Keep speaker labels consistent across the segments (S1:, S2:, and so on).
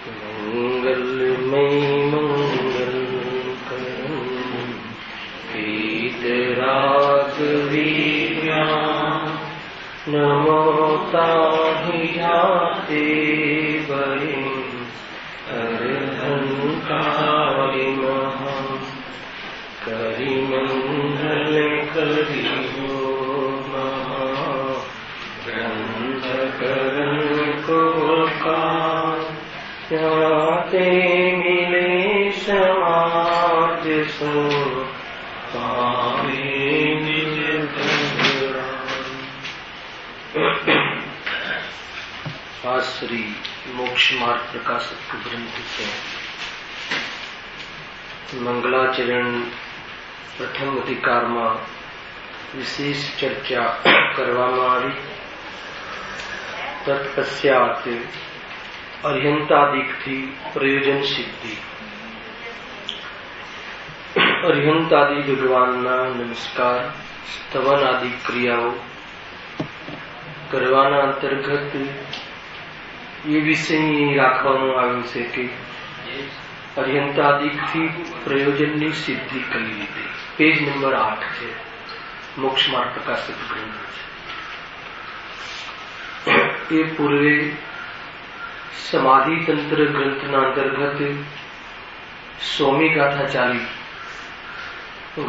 S1: મંગલમય મંગલકરં વીતરાગવીર્યા નમો તાહિયાતે વરિં અર્હંકારિમઃ કરીમંગલ કરીહો ગ્રંથકરણ Coca તે મિલે સમાજ સો પામે નિજ આ શ્રી મોક્ષ માર્ગ પ્રકાશક ગ્રંથ છે. મંગલાચરણ પ્રથમ અધિકારમાં વિશેષ ચર્ચા કરવામાં આવી. તત્પશ્ચાત અર્હંતાદિકથી પ્રયોજન સિદ્ધિ. અર્હંતાદિ ભગવાનના નમસ્કાર સ્તવન આદિ ક્રિયાઓ કરવાના અંતર્ગત એ વિષય રાખવામાં આવ્યું છે કે અર્હંતાદિકથી પ્રયોજનની સિદ્ધિ કઈ રીતે. પેજ નંબર 8 છે. મોક્ષ માર્ગ પ્રકાશક ગ્રંથ છે. એ પૂર્વે સમાધિ તંત્ર ગ્રંથના અંતર્ગત સ્વામી ગાથા ચાલી.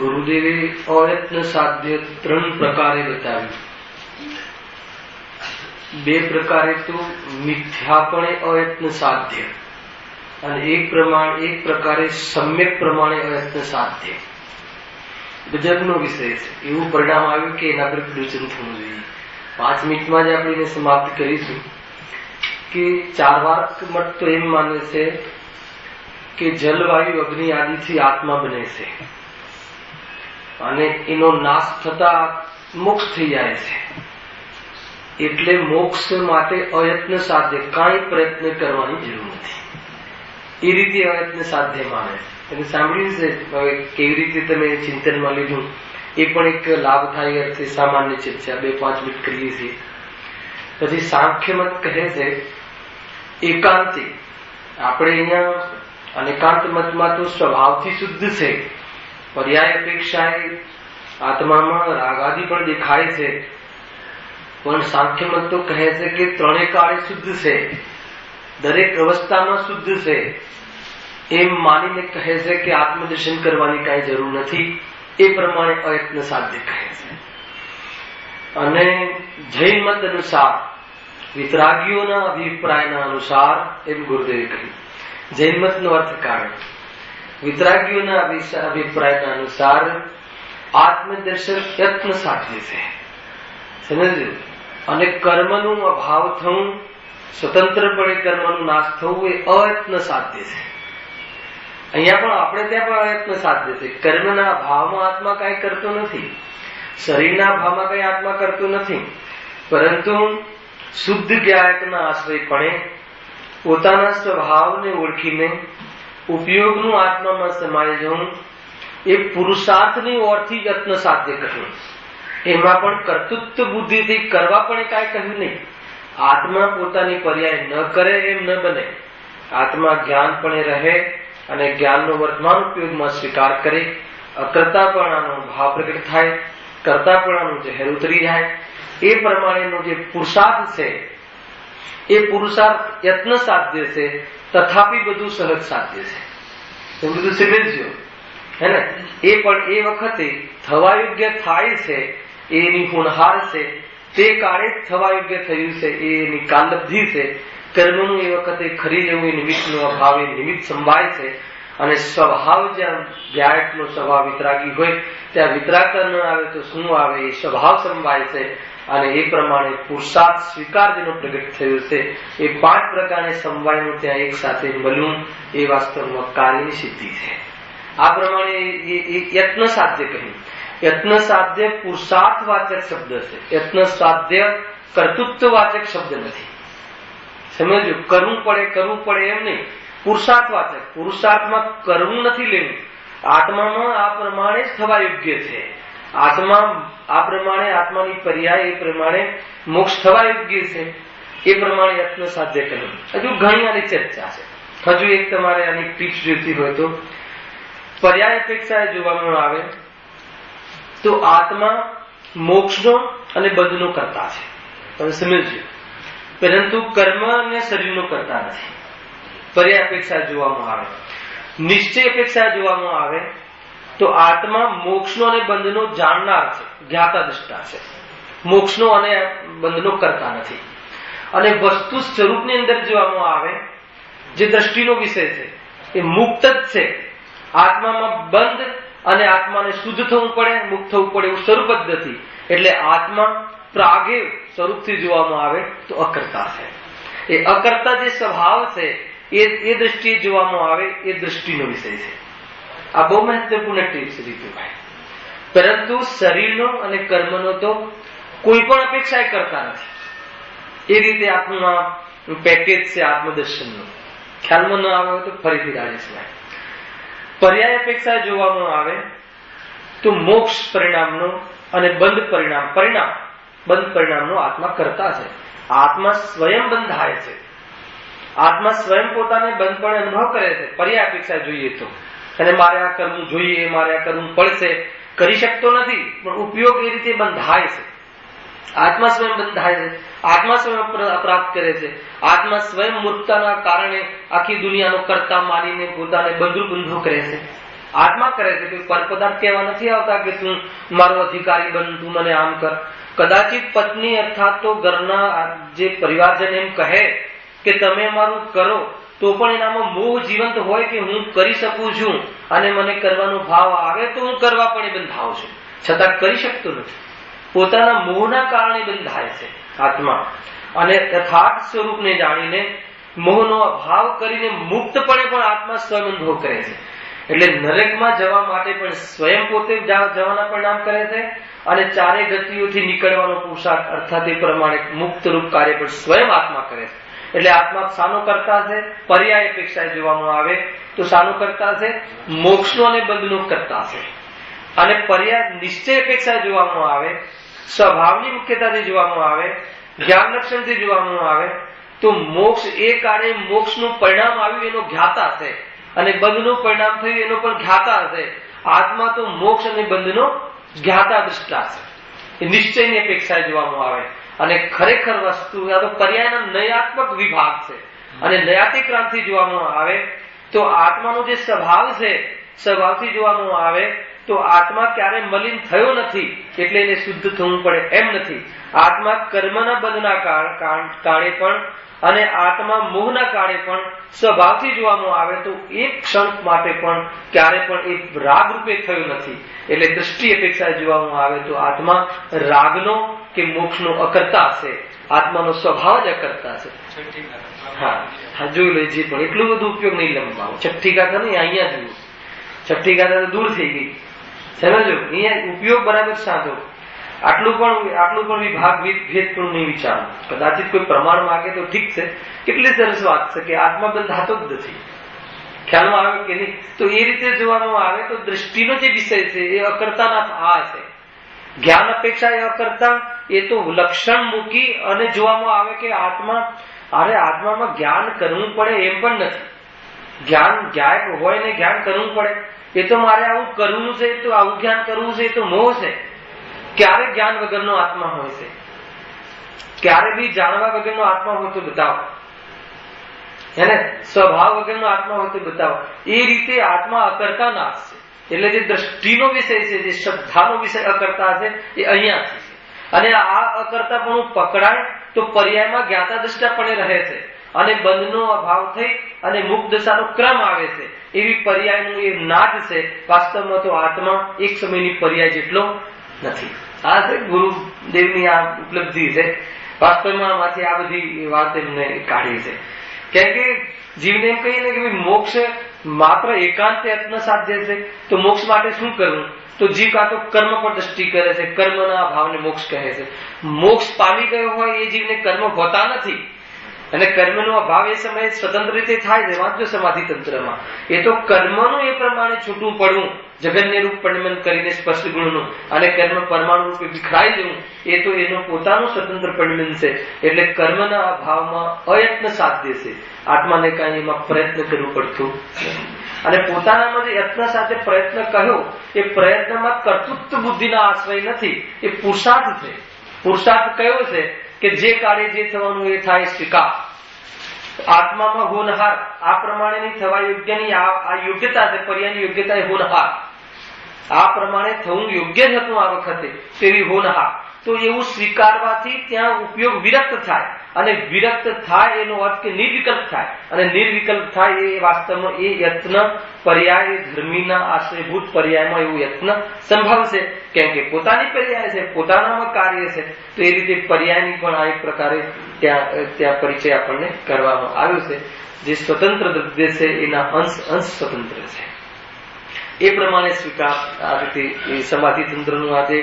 S1: ગુરુદેવે અયત્ન સાધ્ય 3 પ્રકારે બતાવ્યું. 2 પ્રકારે તો મિથ્યાપણે અયત્ન સાધ્ય અને એક પ્રકારે સમ્યક પ્રમાણે અયત્ન સાધ્ય. ગજબનો વિષય છે. એવું પરિણામ આવ્યું કે એના પર પ્રદર્શન થવું જોઈએ. 5 મિનિટમાં જ આપણે એને સમાપ્ત કરીશું. કે ચાર્વાક મત તો એમ માને છે કે જલવાયુ અગ્નિ આદિથી આત્મા બને છે અને એનો નાશ થતા મોક્ષ થઈ જાય છે. એટલે મોક્ષ માટે અયત્ન સાધ્ય કાંઈ પ્રયત્ન કરવાની જરૂર નથી. એ રીતે અયત્ન સાધ્ય માને. તમે સાંભળ્યું છે કેવી રીતે તમે ચિંતનમાં લીધું. એ પણ એક લાભદાયી અર્થે સામાન્ય ચર્ચા 2-5 મિનિટ કરીએ છીએ. પછી સાંખ્ય મત કહે છે એકાંતિક. આપણે અહીંયા અનેકાંત મતમાં તો સ્વભાવથી શુદ્ધ છે. પર્યાય અપેક્ષાએ આત્મામાં રાગાદિ પણ દેખાય છે. પણ સાંખ્ય મત તો કહે છે કે 3 કાળે શુદ્ધ છે, દરેક અવસ્થામાં શુદ્ધ છે. એમ માનીને કહે છે કે આત્મદર્શન કરવાની કાંઈ જરૂર નથી. એ પ્રમાણે અયત્ન સાધ્ય કહે છે. અને જૈન મત અનુસાર વિતરાગીઓના અભિપ્રાયના અનુસાર એમ ગુરુદેવે કહ્યું. જૈન મતનો અર્થ કાઢે. વિતરાગીઓના અભિપ્રાયના અનુસાર આત્મદર્શન યત્ન સાધ્ય છે. સમજ્યું? અને કર્મનું અભાવ થવું, સ્વતંત્રપણે કર્મનું નાશ થવું એ અયત્ન સાધ્ય છે. અહીંયા પણ આપણે ત્યાં પણ અયત્ન સાધ્ય છે. કર્મના અભાવમાં આત્મા કઈ કરતો નથી, શરીરના અભાવમાં કઈ આત્મા કરતો નથી. પરંતુ શુદ્ધ જ્ઞાયકના આશ્રયપણે પોતાના સ્વભાવને ઓળખીને ઉપયોગનું આત્મામાં સમાઈ જવું એ પુરુષાર્થની ઓરથી યત્ન સાધ્ય કહ્યું. એમાં પણ કર્તૃત્વ બુદ્ધિથી કરવા પણ કાંઈ કહ્યું નહીં. આત્મા પોતાની પર્યાય ન કરે એમ ન બને. આત્મા જ્ઞાનપણે રહે અને જ્ઞાનનો વર્તમાન ઉપયોગમાં સ્વીકાર કરે. અકર્તાપણાનો ભાવ પ્રગટ થાય, કર્તાપણાનું ઝેર ઉતરી જાય. એ પ્રમાણેનો જે પુરુષાર્થ છે એ પુરુષાર્થ યત્ન સાધ્ય છે. તથાપી બધું સહજ સાધ્ય છે. બધું સમજ્યો હે ને? એ પણ એ વખતે થવા યોગ્ય થાય છે, એની હોનહાર છે. તે કાળે જ થવા યોગ્ય થયું છે, એની કાલલબ્ધિ છે. કર્મનું એ વખતે ખરી જવું એ નિમિત્તનો અભાવ એ નિમિત્ત સંભાય છે. અને સ્વભાવ જ્યાં વ્યાયકનો સ્વભાવ વિતરાગી હોય ત્યાં વિતરાગતા ન આવે તો શું આવે? એ સ્વભાવ સંભાય છે. અને એ પ્રમાણે પુરુષાર્થ સ્વીકાર જેનો પ્રગટ થયો છે એ 5 પ્રકારે સમવાયનું ત્યાં એક સાથે મળવું એ વાસ્તવમાં કાર્યની સિદ્ધિ છે. આ પ્રમાણે યત્ન સાધ્ય કહ્યું. યત્ન સાધ્ય પુરુષાર્થ વાચક શબ્દ છે. યત્ન સાધ્ય કર્તૃત્વ વાચક શબ્દ નથી. સમજો? કરવું પડે એમ નહીં. પુરુષાર્થ વાચક. પુરુષાર્થમાં કરવું નથી લેવું. આત્મામાં આ પ્રમાણે જ થવા યોગ્ય છે. આત્મા આ પ્રમાણે આત્માની પર્યાય એ પ્રમાણે મોક્ષ થવા યોગ્ય છે. એ પ્રમાણે યત્ન સાધ્ય કરવું. હજુ ઘણી આની ચર્ચા છે. હજુ એક તમારે આની ટીપ્સ જોઈતી હોય તો પર્યાય અપેક્ષાએ જોવામાં આવે તો આત્મા મોક્ષનો અને બંધનો કરતા છે, તમે સમજજો, પરંતુ કર્મ અને શરીરનો કરતા નથી. પર્યાય અપેક્ષા જોવામાં આવે. નિશ્ચય અપેક્ષા જોવામાં આવે તો આત્મા મોક્ષનો અને બંધનો જાણનાર છે, જ્ઞાતા દ્રષ્ટા છે, મોક્ષનો અને બંધનો કરતા નથી. અને વસ્તુ સ્વરૂપની અંદર જોવામાં આવે જે દ્રષ્ટિનો વિષય છે એ મુક્ત જ છે. આત્મામાં બંધ અને આત્માને શુદ્ધ થવું પડે, મુક્ત થવું પડે એવું સ્વરૂપ જ નથી. એટલે આત્મા પ્રાગેવ સ્વરૂપથી જોવામાં આવે તો અકર્તા છે. એ અકર્તા જે સ્વભાવ છે એ દ્રષ્ટિએ જોવામાં આવે એ દ્રષ્ટિનો વિષય છે. આ બહુ મહત્વપૂર્ણ ટીપ છે રીતુભાઈ. પરંતુ શરીરનો અને કર્મનો તો કોઈ પણ અપેક્ષા કરતા નથી. એ રીતે આપણું આ પેકેજ છે આત્મદર્શનનું. ખ્યાલમાં ન આવે તો ફરીથી રાજીશ. પર્યાય અપેક્ષા જોવામાં આવે તો મોક્ષ પરિણામનો અને બંધ પરિણામનો આત્મા કરતા છે. આત્મા સ્વયં બંધાય છે. આત્મા સ્વયં પોતાને બંધપણે અનુભવ કરે છે. પર્યાય અપેક્ષા જોઈએ તો અને મારે આ કરવું જોઈએ, મારે આ કરવું પડશે, કરી શકતો નથી, પણ ઉપયોગ એ રીતે બંધાય છે. આત્મા સ્વયં બંધાય છે, આત્મા સ્વયં પ્રાપ્ત કરે છે. આત્મા સ્વયં મૂર્ખતાના કારણે આખી દુનિયાનો કરતા માનીને પોતાને બંધુ કરે છે. આત્મા કરે છે. કોઈ પરપદાર્થ કહેવા નથી આવતા કે તું મારો અધિકારી બન, તું મને આમ કર. કદાચિત પત્ની અર્થાત તો ઘરના જે પરિવારજન એમ કહે કે તમે મારું કરો, તો પણ એનામાં મોહ જીવંત હોય કે હું કરી શકું છું અને મને કરવાનો ભાવ આવે તો હું કરવા પણ બંધાવું છું, છતાં કરી શકતો નથી. પોતાના મોહના કારણે બંધાય છે આત્મા. અને યથાર્થ સ્વરૂપને જાણીને મોહનો અભાવ કરીને મુક્તપણે પણ આત્મા સ્વયં અનુભવ કરે છે. એટલે નરકમાં જવા માટે પણ સ્વયં પોતે જવાના પરિણામ કરે છે અને ચારે ગતિઓથી નીકળવાનો પુરુષાર્થ અર્થાત એ પ્રમાણે મુક્ત રૂપ કાર્ય પણ સ્વયં આત્મા કરે છે. એટલે આત્મા શાનો કરતા છે? પર્યાય અપેક્ષા જોવામાં આવે તો શાનો કરતા છે? મોક્ષનો અને બંધનો કરતા છે. અને પર્યાય નિશ્ચય અપેક્ષા જોવામાં આવે, સ્વભાવની મુખ્યતાથી જોવામાં આવે, જ્ઞાન લક્ષણથી જોવામાં આવે તો મોક્ષ એ કાળે મોક્ષનું પરિણામ આવ્યું એનો જ્ઞાતા છે અને બંધનું પરિણામ થયું એનો પણ જ્ઞાતા છે. આત્મા તો મોક્ષ અને બંધનો જ્ઞાતા દ્રષ્ટા છે. એ નિશ્ચયની અપેક્ષા જોવામાં આવે. અને ખરેખર વસ્તુ આ તો પર્યાયનો નયાત્મક વિભાગ છે. અને નયાતિક્રાંતિ જોવામાં આવે તો આત્માનો જે સ્વભાવ છે, સ્વભાવથી જોવામાં આવે તો આત્મા ક્યારે મલિન થયો નથી એટલે એને શુદ્ધ થવું પડે એમ નથી. આત્મા કર્મના બંધના કારણે પણ અને આત્મા મોહના કારણે પણ સ્વભાવથી જોવામાં આવે તો એક ક્ષણ માટે પણ ક્યારે પણ એ રાગ રૂપે થયો નથી. એટલે દ્રષ્ટિ અપેક્ષા જોવામાં આવે તો આત્મા રાગનો કે મોક્ષનો અકર્તા છે. આત્માનો સ્વભાવ જ અકર્તા છે. હા જોઈ લેજે, પણ એટલું બધું ઉપયોગ નહીં લંબાવો. છઠ્ઠી ગાથા નહીં, અહીંયા જુઓ. છઠ્ઠી ગાથા તો દૂર થઈ ગઈ, સમજો. અહીંયા ઉપયોગ બરાબર સાધો. આટલું પણ વિભાગ ભેદ પણ નહીં વિચારો. કદાચિત કોઈ પ્રમાણ માંગે તો ઠીક છે, કેટલી સરસ વાત છે કે આત્મા બંધાતો જ નથી. ખ્યાલમાં આવે કે નહીં? તો એ રીતે જોવામાં આવે તો દ્રષ્ટિનો જે વિષય છે એ અકર્તાના આ છે. જ્ઞાન અપેક્ષા એ અકર્તા, એ તો લક્ષણ મૂકી અને જોવામાં આવે કે આત્મામાં જ્ઞાન કરવું પડે એમ પણ નથી. જ્ઞાન હોય ને જ્ઞાન કરવું પડે એ તો મારે આવું કરવું છે, તો આવું જ્ઞાન કરવું છે, એ તો મોહ છે. ક્યારે જ્ઞાન વગરનો આત્મા હોય છે? ક્યારે બી જાણવા વગરનો આત્મા હોય તો બતાવો. એને સ્વભાવ વગરનો આત્મા હોય તો બતાવો. એ રીતે આત્મા અકર્તા નાશ છે. એટલે જે દ્રષ્ટિનો વિષય છે, જે શ્રદ્ધાનો વિષય અકર્તા છે એ અહીંયાથી છે. અને આ અકર્તાપણું પકડાય તો પર્યાયમાં જ્ઞાતા દ્રષ્ટાપણે રહે છે અને બંધનો અભાવ થઈ અને મુક્ત દશાનો ક્રમ આવે છે. એવી પર્યાયનું એ નાદ છે. વાસ્તવમાં તો આત્મા એક સમયની પર્યાય જેટલો નથી. આ છે ગુરુદેવની આ ઉપલબ્ધિ છે. વાસ્તવમાં માંથી આ બધી વાત એમને કાઢી છે. કેમ કે જીવને એમ કહીએ ને કે મોક્ષ માત્ર એકાંત યત્ન સાધ્ય છે, તો મોક્ષ માટે શું કરવું? તો જીવ કાં તો કર્મ પર દ્રષ્ટિ કરે છે, કર્મના ભાવને મોક્ષ કહે છે. મોક્ષ પામી ગયો હોય એ જીવને કર્મ હોતા નથી. અને કર્મનો અભાવ એ સમયે સ્વતંત્ર રીતે થાય છે. વાંચો સમાધિ તંત્રમાં એ તો કર્મનું એ પ્રમાણે છૂટું પડવું, જગન્ય રૂપ પરિણમન કરીને સ્પષ્ટ ગુણનું, અને કર્મ પરમાણુ રૂપે વિખરાઈ જવું, એ તો એનો પોતાનું સ્વતંત્ર પરિણમન છે. એટલે કર્મના અભાવમાં અયત્ન સાધ્ય છે. આત્માને કાંઈ એમાં પ્રયત્ન કરવું પડતું નથી. અને પોતાનામાં જે યત્ન સાથે પ્રયત્ન કહ્યો, એ પ્રયત્નમાં કર્તૃત્વ બુદ્ધિના આશ્રય નથી, એ પુરુષાર્થ છે. પુરુષાર્થ કયો છે કે જે કાર્ય જે થવાનું એ થાય સ્વીકાર. આત્મામાં હોનહાર આ પ્રમાણેની થવા યોગ્યની આ યોગ્યતા છે. પર્યાયની યોગ્યતા એ હોનહાર, આ પ્રમાણે થવું યોગ્ય જ હતું આ વખતે, તેવી હોનહાર. તો એવું સ્વીકારવાથી ત્યાં ઉપયોગ વિરક્ત થાય, અને વિરક્ત થાય એનો અર્થ કે નિર્વિકલ્પ થાય, અને નિર્વિકલ્પ થાય એ વાસ્તવમાં એ યત્ન પર્યાય ધર્મીના આશ્રયભૂત પર્યાયમાં એવું યત્ન સંભવ છે. કેમ કે પોતાની પર્યાય છે, પોતાનામાં કાર્ય છે. તો એ રીતે પર્યાયની પણ આ એક પ્રકારે ત્યાં પરિચય આપણને કરવામાં આવ્યો છે. જે સ્વતંત્ર દ્રવ્ય છે એના અંશ સ્વતંત્ર છે. એ પ્રમાણે સ્વીકાર આ રીતે એ સમાધિ તંત્રનું આજે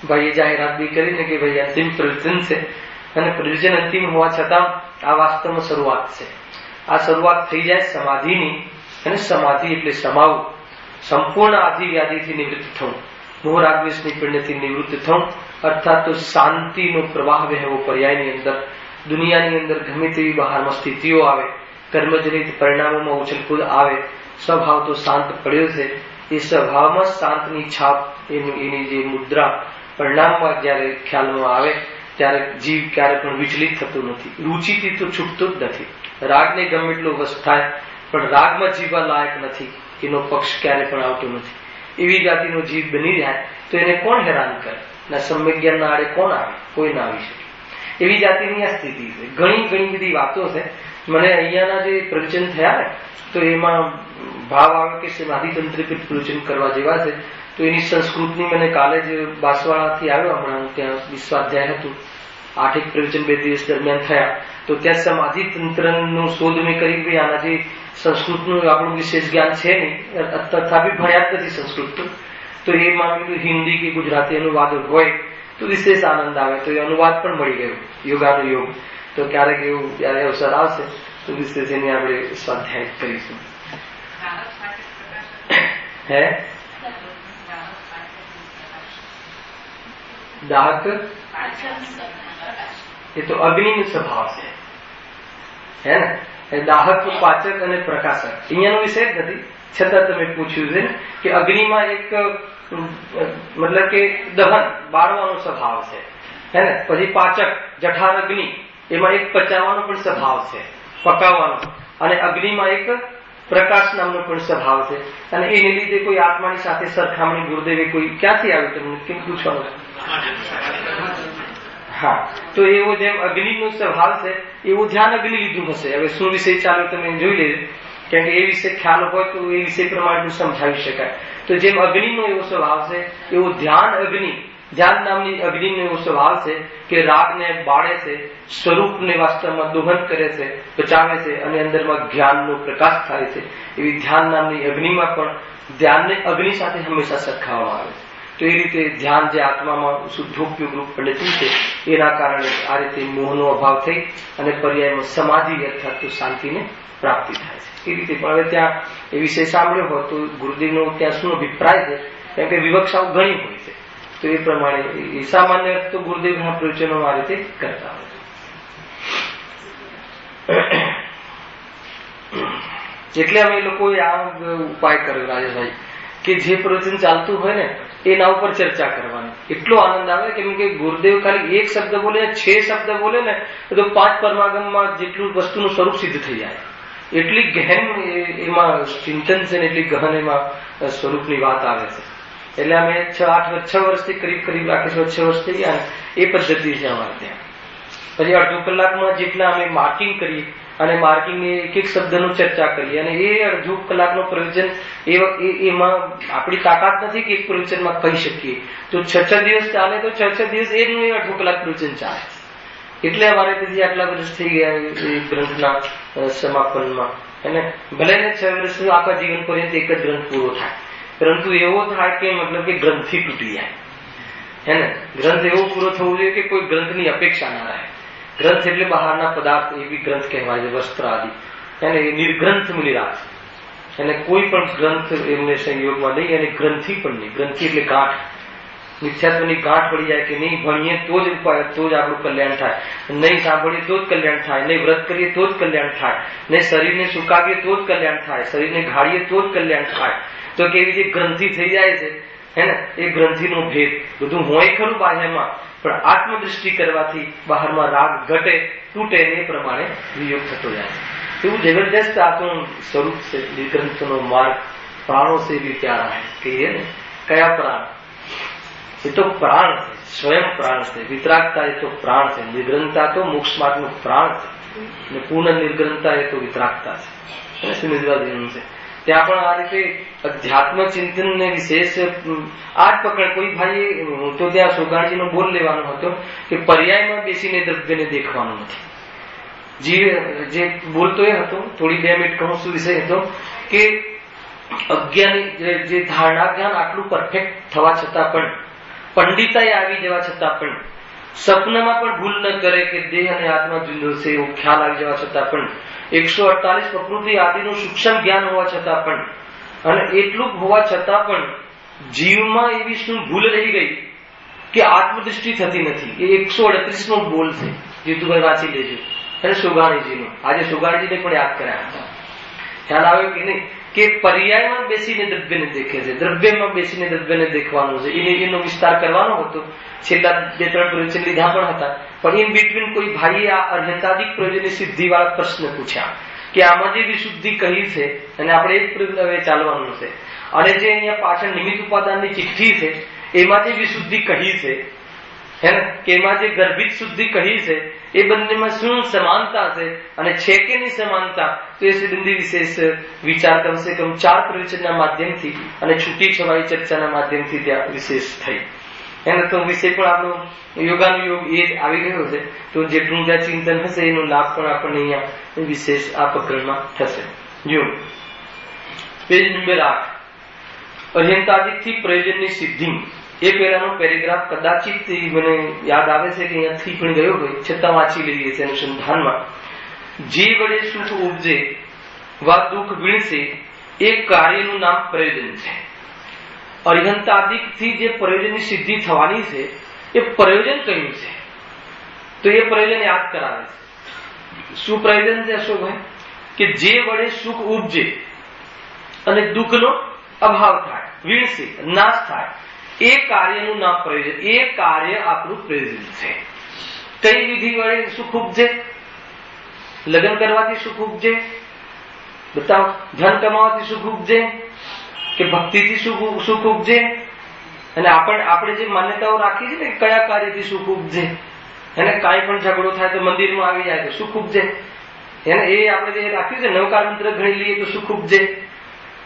S1: ભાઈએ જાહેરાત બી કરીને કે ભાઈ અંતિમ પ્રવચન છે, અને પ્રવચન અંતિમ હોવા છતાં આ વાસ્તવમાં શરૂઆત છે. આ શરૂઆત થઈ જાય સમાધિની, અને સમાધિ એટલે સમાવું, સંપૂર્ણ આધિ વ્યાધિથી નિવૃત્ત થવું, મોહ રાગ દ્વેષની પીડથી નિવૃત્ત થવું, અર્થાત તો શાંતિનો પ્રવાહ વહેવો પર્યાયની અંદર. દુનિયાની અંદર ગમે તેવી બહારમાં સ્થિતિઓ આવે, કર્મજનિત પરિણામોમાં ઉછલકૂદ આવે, સ્વભાવ તો શાંત પડ્યો છે. એ સ્વભાવમાં શાંતની છાપ, એની જે મુદ્રા પરિણામમાં જયારે ખ્યાલમાં આવે ત્યારે જીવ ક્યારે પણ વિચલિત થતો નથી, રૂચિથી તો છૂટતો જ નથી. રાગને ગમે એટલો વશ થાય પણ રાગમાં જીવવા લાયક નથી, એનો પક્ષ ક્યારે પણ આવતો નથી. એવી જાતિનો જીવ બની જાય તો એને કોણ હેરાન કરે? ના સમ્યક જ્ઞાનના આડે કોણ આવે? કોઈ ના આવી શકે. એવી જાતિની આ સ્થિતિ છે. ઘણી બધી વાતો છે. મને અહીંયાના જે પ્રવચન થયા ને, તો એમાં ભાવ આવે કે સમાધિ તંત્રિક પ્રવચન કરવા જેવા છે. તો એની સંસ્કૃતની મને કાલે જ બાંસવાડાથી આવ્યો, હમણાં ત્યાં વિશ્વાધ્યાય હતું, 8 પ્રવચન 2 દિવસ દરમિયાન થયા. તો ત્યાં સમાધિ તંત્રનું શોધ મેં કરી. ભાઈ આના જે સંસ્કૃતનું આપણું વિશેષ જ્ઞાન છે નહીં, તથાપી ભણ્યા જ નથી સંસ્કૃત. તો એમાં હિન્દી કે ગુજરાતી અનુવાદ હોય તો વિશેષ આનંદ આવે. તો એ અનુવાદ પણ મળી ગયો, યોગાનુયોગ. તો ક્યારેક એવું જયારે અવસર આવશે તો વિશેષ એની આપણે સ્વાધ્યાય કરીશું. હે દાહક એ તો અગ્નિનો સ્વભાવ છે, હે ને? દાહક, પાચક અને પ્રકાશક અહીંયાનો વિષય જ નથી, છતાં તમે પૂછ્યું છે ને કે અગ્નિમાં એક મતલબ કે દહન બાળવાનો સ્વભાવ છે, હે ને? પછી પાચક જઠાર અગ્નિ, એમાં એક પચાવવાનો પણ સ્વભાવ છે, પકાવવાનો. અને અગ્નિમાં એક પ્રકાશ નામનો પણ સ્વભાવ છે. અને એને લીધે કોઈ આત્માની સાથે સરખામણી ગુરુદેવે કોઈ ક્યાંથી આવ્યું તમને કેમ પૂછવાનું? હા, તો એવો જેમ અગ્નિનો સ્વભાવ છે એવું ધ્યાન અગ્નિ લીધું હશે. હવે શું વિષય ચાલુ તમે જોઈ લેજો, કેમ કે એ વિશે ખ્યાલ હોય તો એ વિષય પ્રમાણે સમજાવી શકાય. તો જેમ અગ્નિનો એવો સ્વભાવ છે એવો ધ્યાન અગ્નિ, ધ્યાન નામની અગ્નિનો એવો સ્વભાવ છે કે રાગને બાળે છે, સ્વરૂપને વાસ્તવમાં દોહન કરે છે, બચાવે છે, અને અંદરમાં જ્ઞાનનો પ્રકાશ થાય છે. એવી ધ્યાન નામની અગ્નિમાં પણ ધ્યાનને અગ્નિ સાથે હંમેશા સરખાવવામાં આવે છે. તો એ રીતે ધ્યાન જે આત્મામાં શુદ્ધોપયોગ રૂપ પદ્ધતિ છે, એના કારણે આ રીતે મોહનો અભાવ થઈ અને પર્યાયમાં સમાધિ અર્થાત તો શાંતિને પ્રાપ્તિ થાય છે. એ રીતે પણ હવે ત્યાં એ વિષય સાંભળ્યો હોય તો ગુરુદેવનો ત્યાં શું અભિપ્રાય છે, કેમ કે વિવક્ષાઓ ઘણી હોય છે. તો એ પ્રમાણે એ સામાન્ય અર્થ તો ગુરુદેવના પ્રવચનો આ રીતે કરતા હોય છે. એટલે અમે લોકોએ આ ઉપાય કર્યો રાજેશભાઈ કે જે પ્રવચન ચાલતું હોય ને એના ઉપર ચર્ચા કરવાની. એટલો આનંદ આવે કેમ કે ગુરુદેવ ખાલી એક શબ્દ બોલે, 6 શબ્દ બોલે ને તો 5 પરમાગમમાં જેટલું વસ્તુનું સ્વરૂપ સિદ્ધ થઈ જાય. એટલી ગહેન એમાં ચિંતન છે ને એટલી ગહન એમાં સ્વરૂપની વાત આવે છે. એટલે અમે 6 વર્ષથી કરીબ રાખીશું, 6 વર્ષ થઈ ગયા એ પદ્ધતિ છે અમારે ત્યાં. પછી અડધો કલાકમાં જેટલા અમે માર્કિંગ કરીએ અને માર્કિંગ એક શબ્દનું ચર્ચા કરીએ, અને એ અડધો કલાકનો પ્રવચન એમાં આપણી તાકાત નથી કે એક પ્રવચનમાં કહી શકીએ. તો 6 દિવસ ચાલે તો 6 દિવસ એનું અડધો કલાક પ્રવચન ચાલે. એટલે અમારે તેથી આટલા વર્ષ થઈ ગયા એ ગ્રંથના સમાપનમાં. અને ભલે ને 6 વર્ષ આખા જીવન પર્યંત એક જ ગ્રંથ પૂરો થાય, પરંતુ એવો થાય કે મતલબ કે ગ્રંથથી તૂટી જાય, હે ને? ગ્રંથ એવો પૂરો થવો જોઈએ કે કોઈ ગ્રંથની અપેક્ષા ના રહે. ગ્રંથ એટલે બહારના પદાર્થ, એ બી ગ્રંથ કહેવાય છે, વસ્ત્ર આદિ. એને નિર્ગ્રંથ મુનિરાજ, એને કોઈ પણ ગ્રંથ એમને સંયોગમાં નહીં, અને ગ્રંથિ પણ નહીં. ગ્રંથિ એટલે ગાંઠ, મિથ્યાત્વની ગાંઠ પડી જાય કે નહીં ભણીએ તો જ ઉપાય, તો જ આપણું કલ્યાણ થાય, નહીં સાંભળીએ તો જ કલ્યાણ થાય, નહીં વ્રત કરીએ તો જ કલ્યાણ થાય, નહીં શરીરને સુકાવીએ તો જ કલ્યાણ થાય, શરીરને ઘાડીએ તો જ કલ્યાણ થાય. તો કેવી જે ગ્રંથિ થઈ જાય છે હે ને, એ ગ્રંથિનો ભેદ બધું હોય ખરું બાહ્યમાં, પણ આત્મદૃષ્ટિ કરવાથી બહારમાં રાગ ઘટે, તૂટે, એ પ્રમાણે વિયોગ થતો જાય છે. એવું જબરદસ્ત આપણું સ્વરૂપ છે નિર્ગ્રંથનો માર્ગ. પ્રાણો से भी प्यारा है કહીએ ને, કયા પ્રાણ? એ તો પ્રાણ છે, સ્વયં પ્રાણ છે. વિતરાગતા એ તો પ્રાણ છે, નિર્ગ્રંથતા તો મોક્ષ માર્ગનો પ્રાણ છે, અને પૂર્ણ નિર્ગ્રંથતા એ તો વિતરાગતા છે, સમજવા જેવું છે. ત્યાં પણ આ રીતે અધ્યાત્મ ચિંતન ને વિશેષ આ જ પકડ. કોઈ ભાઈ તો ત્યાં સોગાણજીનો બોલ લેવાનો હતો કે પર્યાયમાં બેસીને દ્રવ્યને દેખવાનું નથી. જે બોલતો એ હતો, થોડી 2 મિનિટ કહું શું વિષય હતો કે અજ્ઞાની જે ધારણા જ્ઞાન આટલું પરફેક્ટ થવા છતાં પણ, પંડિતાઈ આવી જવા છતાં પણ, સપનામાં પણ ભૂલ ન કરે કે દેહ અને આત્મા જુદો છે એવો ખ્યાલ આવી જવા છતાં પણ, 148 પ્રકૃતિ આદિનું સૂક્ષ્મ જ્ઞાન હોવા છતાં પણ, અને એટલું હોવા છતાં પણ જીવમાં એવી શું ભૂલ રહી ગઈ કે આત્મદૃષ્ટિ થતી નથી. એ 138 નો બોલ છે, જીતુભાઈ વાંચી લેજો. અને સુગાણીજીનો, આજે સુગાણીજીને પણ યાદ કર્યા હતા. ખ્યાલ આવ્યો કે નહીં કે પર્યાયમાં બેસીને દ્રવ્યને દેખે છે, દ્રવ્યમાં બેસીને દ્રવ્યને દેખવાનું છે. એનો વિસ્તાર કરવાનો હતો, છેલ્લા 2-3 પ્રવચન લીધા પણ હતા. પણ ઇન બિટવીન કોઈ ભાઈએ આ અર્હતાદિક પ્રયોજનની સિદ્ધિ વાળા પ્રશ્ન પૂછ્યા કે આમાં જે વિશુદ્ધિ કહી છે, અને આપણે એક પ્રયોજન ચાલવાનું છે, અને જે અહીંયા પાછળ નિમિત્ત ઉપાદાનની ચિઠ્ઠી છે એમાં જે વિશુદ્ધિ કહી છે હે ને, કે એમાં જે ગર્ભિત શુદ્ધિ કહી છે, એ બંનેમાં શું સમાનતા છે અને છે કે નહીં સમાનતા, તો એ સંબંધી વિશેષ વિચાર કમસે કમ 4 પ્રવચનના માધ્યમથી અને છૂટી છવાઈ ચર્ચાના માધ્યમથી ત્યાં વિશેષ થઈ. એને તો વિષય પણ આપણો યોગાનુયોગ એ જ આવી ગયો છે. તો જેટલું ત્યાં ચિંતન હશે એનો લાભ પણ આપણને અહીંયા વિશેષ આ પ્રકરણમાં થશે. જો પેજ નંબર 8, અર્હતાદિકથી પ્રયોજનની સિદ્ધિ, એ પહેલાનો પેરેગ્રાફ કદાચિત મને યાદ આવે છે કે અહીંયાથી પણ ગયો હોય, છતાં વાંચી લઈએ છીએ અનુસંધાનમાં. જે વડે સુખ ઉપજે વા દુઃખ વીણશે એ કાર્યનું નામ પ્રયોજન છે. અર્હતાદિકથી જે પ્રયોજનની સિદ્ધિ થવાની છે એ પ્રયોજન કયું છે? તો એ પ્રયોજન યાદ કરાવે છે. શું પ્રયોજન છે અશોકભાઈ? કે જે વડે સુખ ઉપજે અને દુઃખનો અભાવ થાય, વીણશે, નાશ થાય, એ કાર્યનું નામ પ્રયોજન. એ કાર્ય આપણું પ્રયોજન છે. કઈ વિધિ વડે સુખ ઉપજે? લગ્ન કરવાથી સુખ ઉપજે? બતાવો. ધન કમાવાથી સુખ ઉપજે કે ભક્તિથી સુખ ઉપજે? અને આપણે જે માન્યતાઓ રાખી છે ને કયા કાર્યથી સુખ ઉપજે, એને કાંઈ પણ ઝઘડો થાય તો મંદિરમાં આવી જાય તો સુખ ઉપજે, એને એ આપણે જે રાખ્યું છે નવકાર મંત્ર ગણી લઈએ તો સુખ ઉપજે.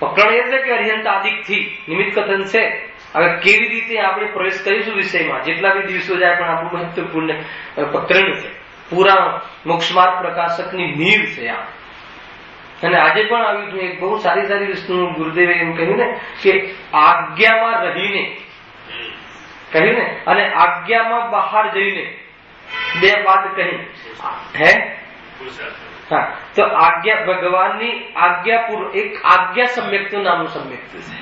S1: પકડ એ છે કે અર્હતાદિકથી નિમિત્ત કથન છે. હવે કેવી રીતે આપણે પ્રવેશ કરીશું વિષયમાં, જેટલા બી દિવસો જાય પણ આપણું મહત્વપૂર્ણ પ્રકરણ છે, પૂરા મોક્ષમાર્ગ પ્રકાશકની નીવ છે આ. અને આજે પણ આવ્યું હતું એક બહુ સારી વસ્તુ ગુરુદેવે એમ કહ્યું ને કે આજ્ઞામાં રહીને કહ્યું ને, અને આજ્ઞામાં બહાર જઈને 2 વાત કહી હે. હા, તો આજ્ઞા, ભગવાનની આજ્ઞા પૂર્વ, એક આજ્ઞા સમ્યક્ત નામનું સમ્યક્ત છે.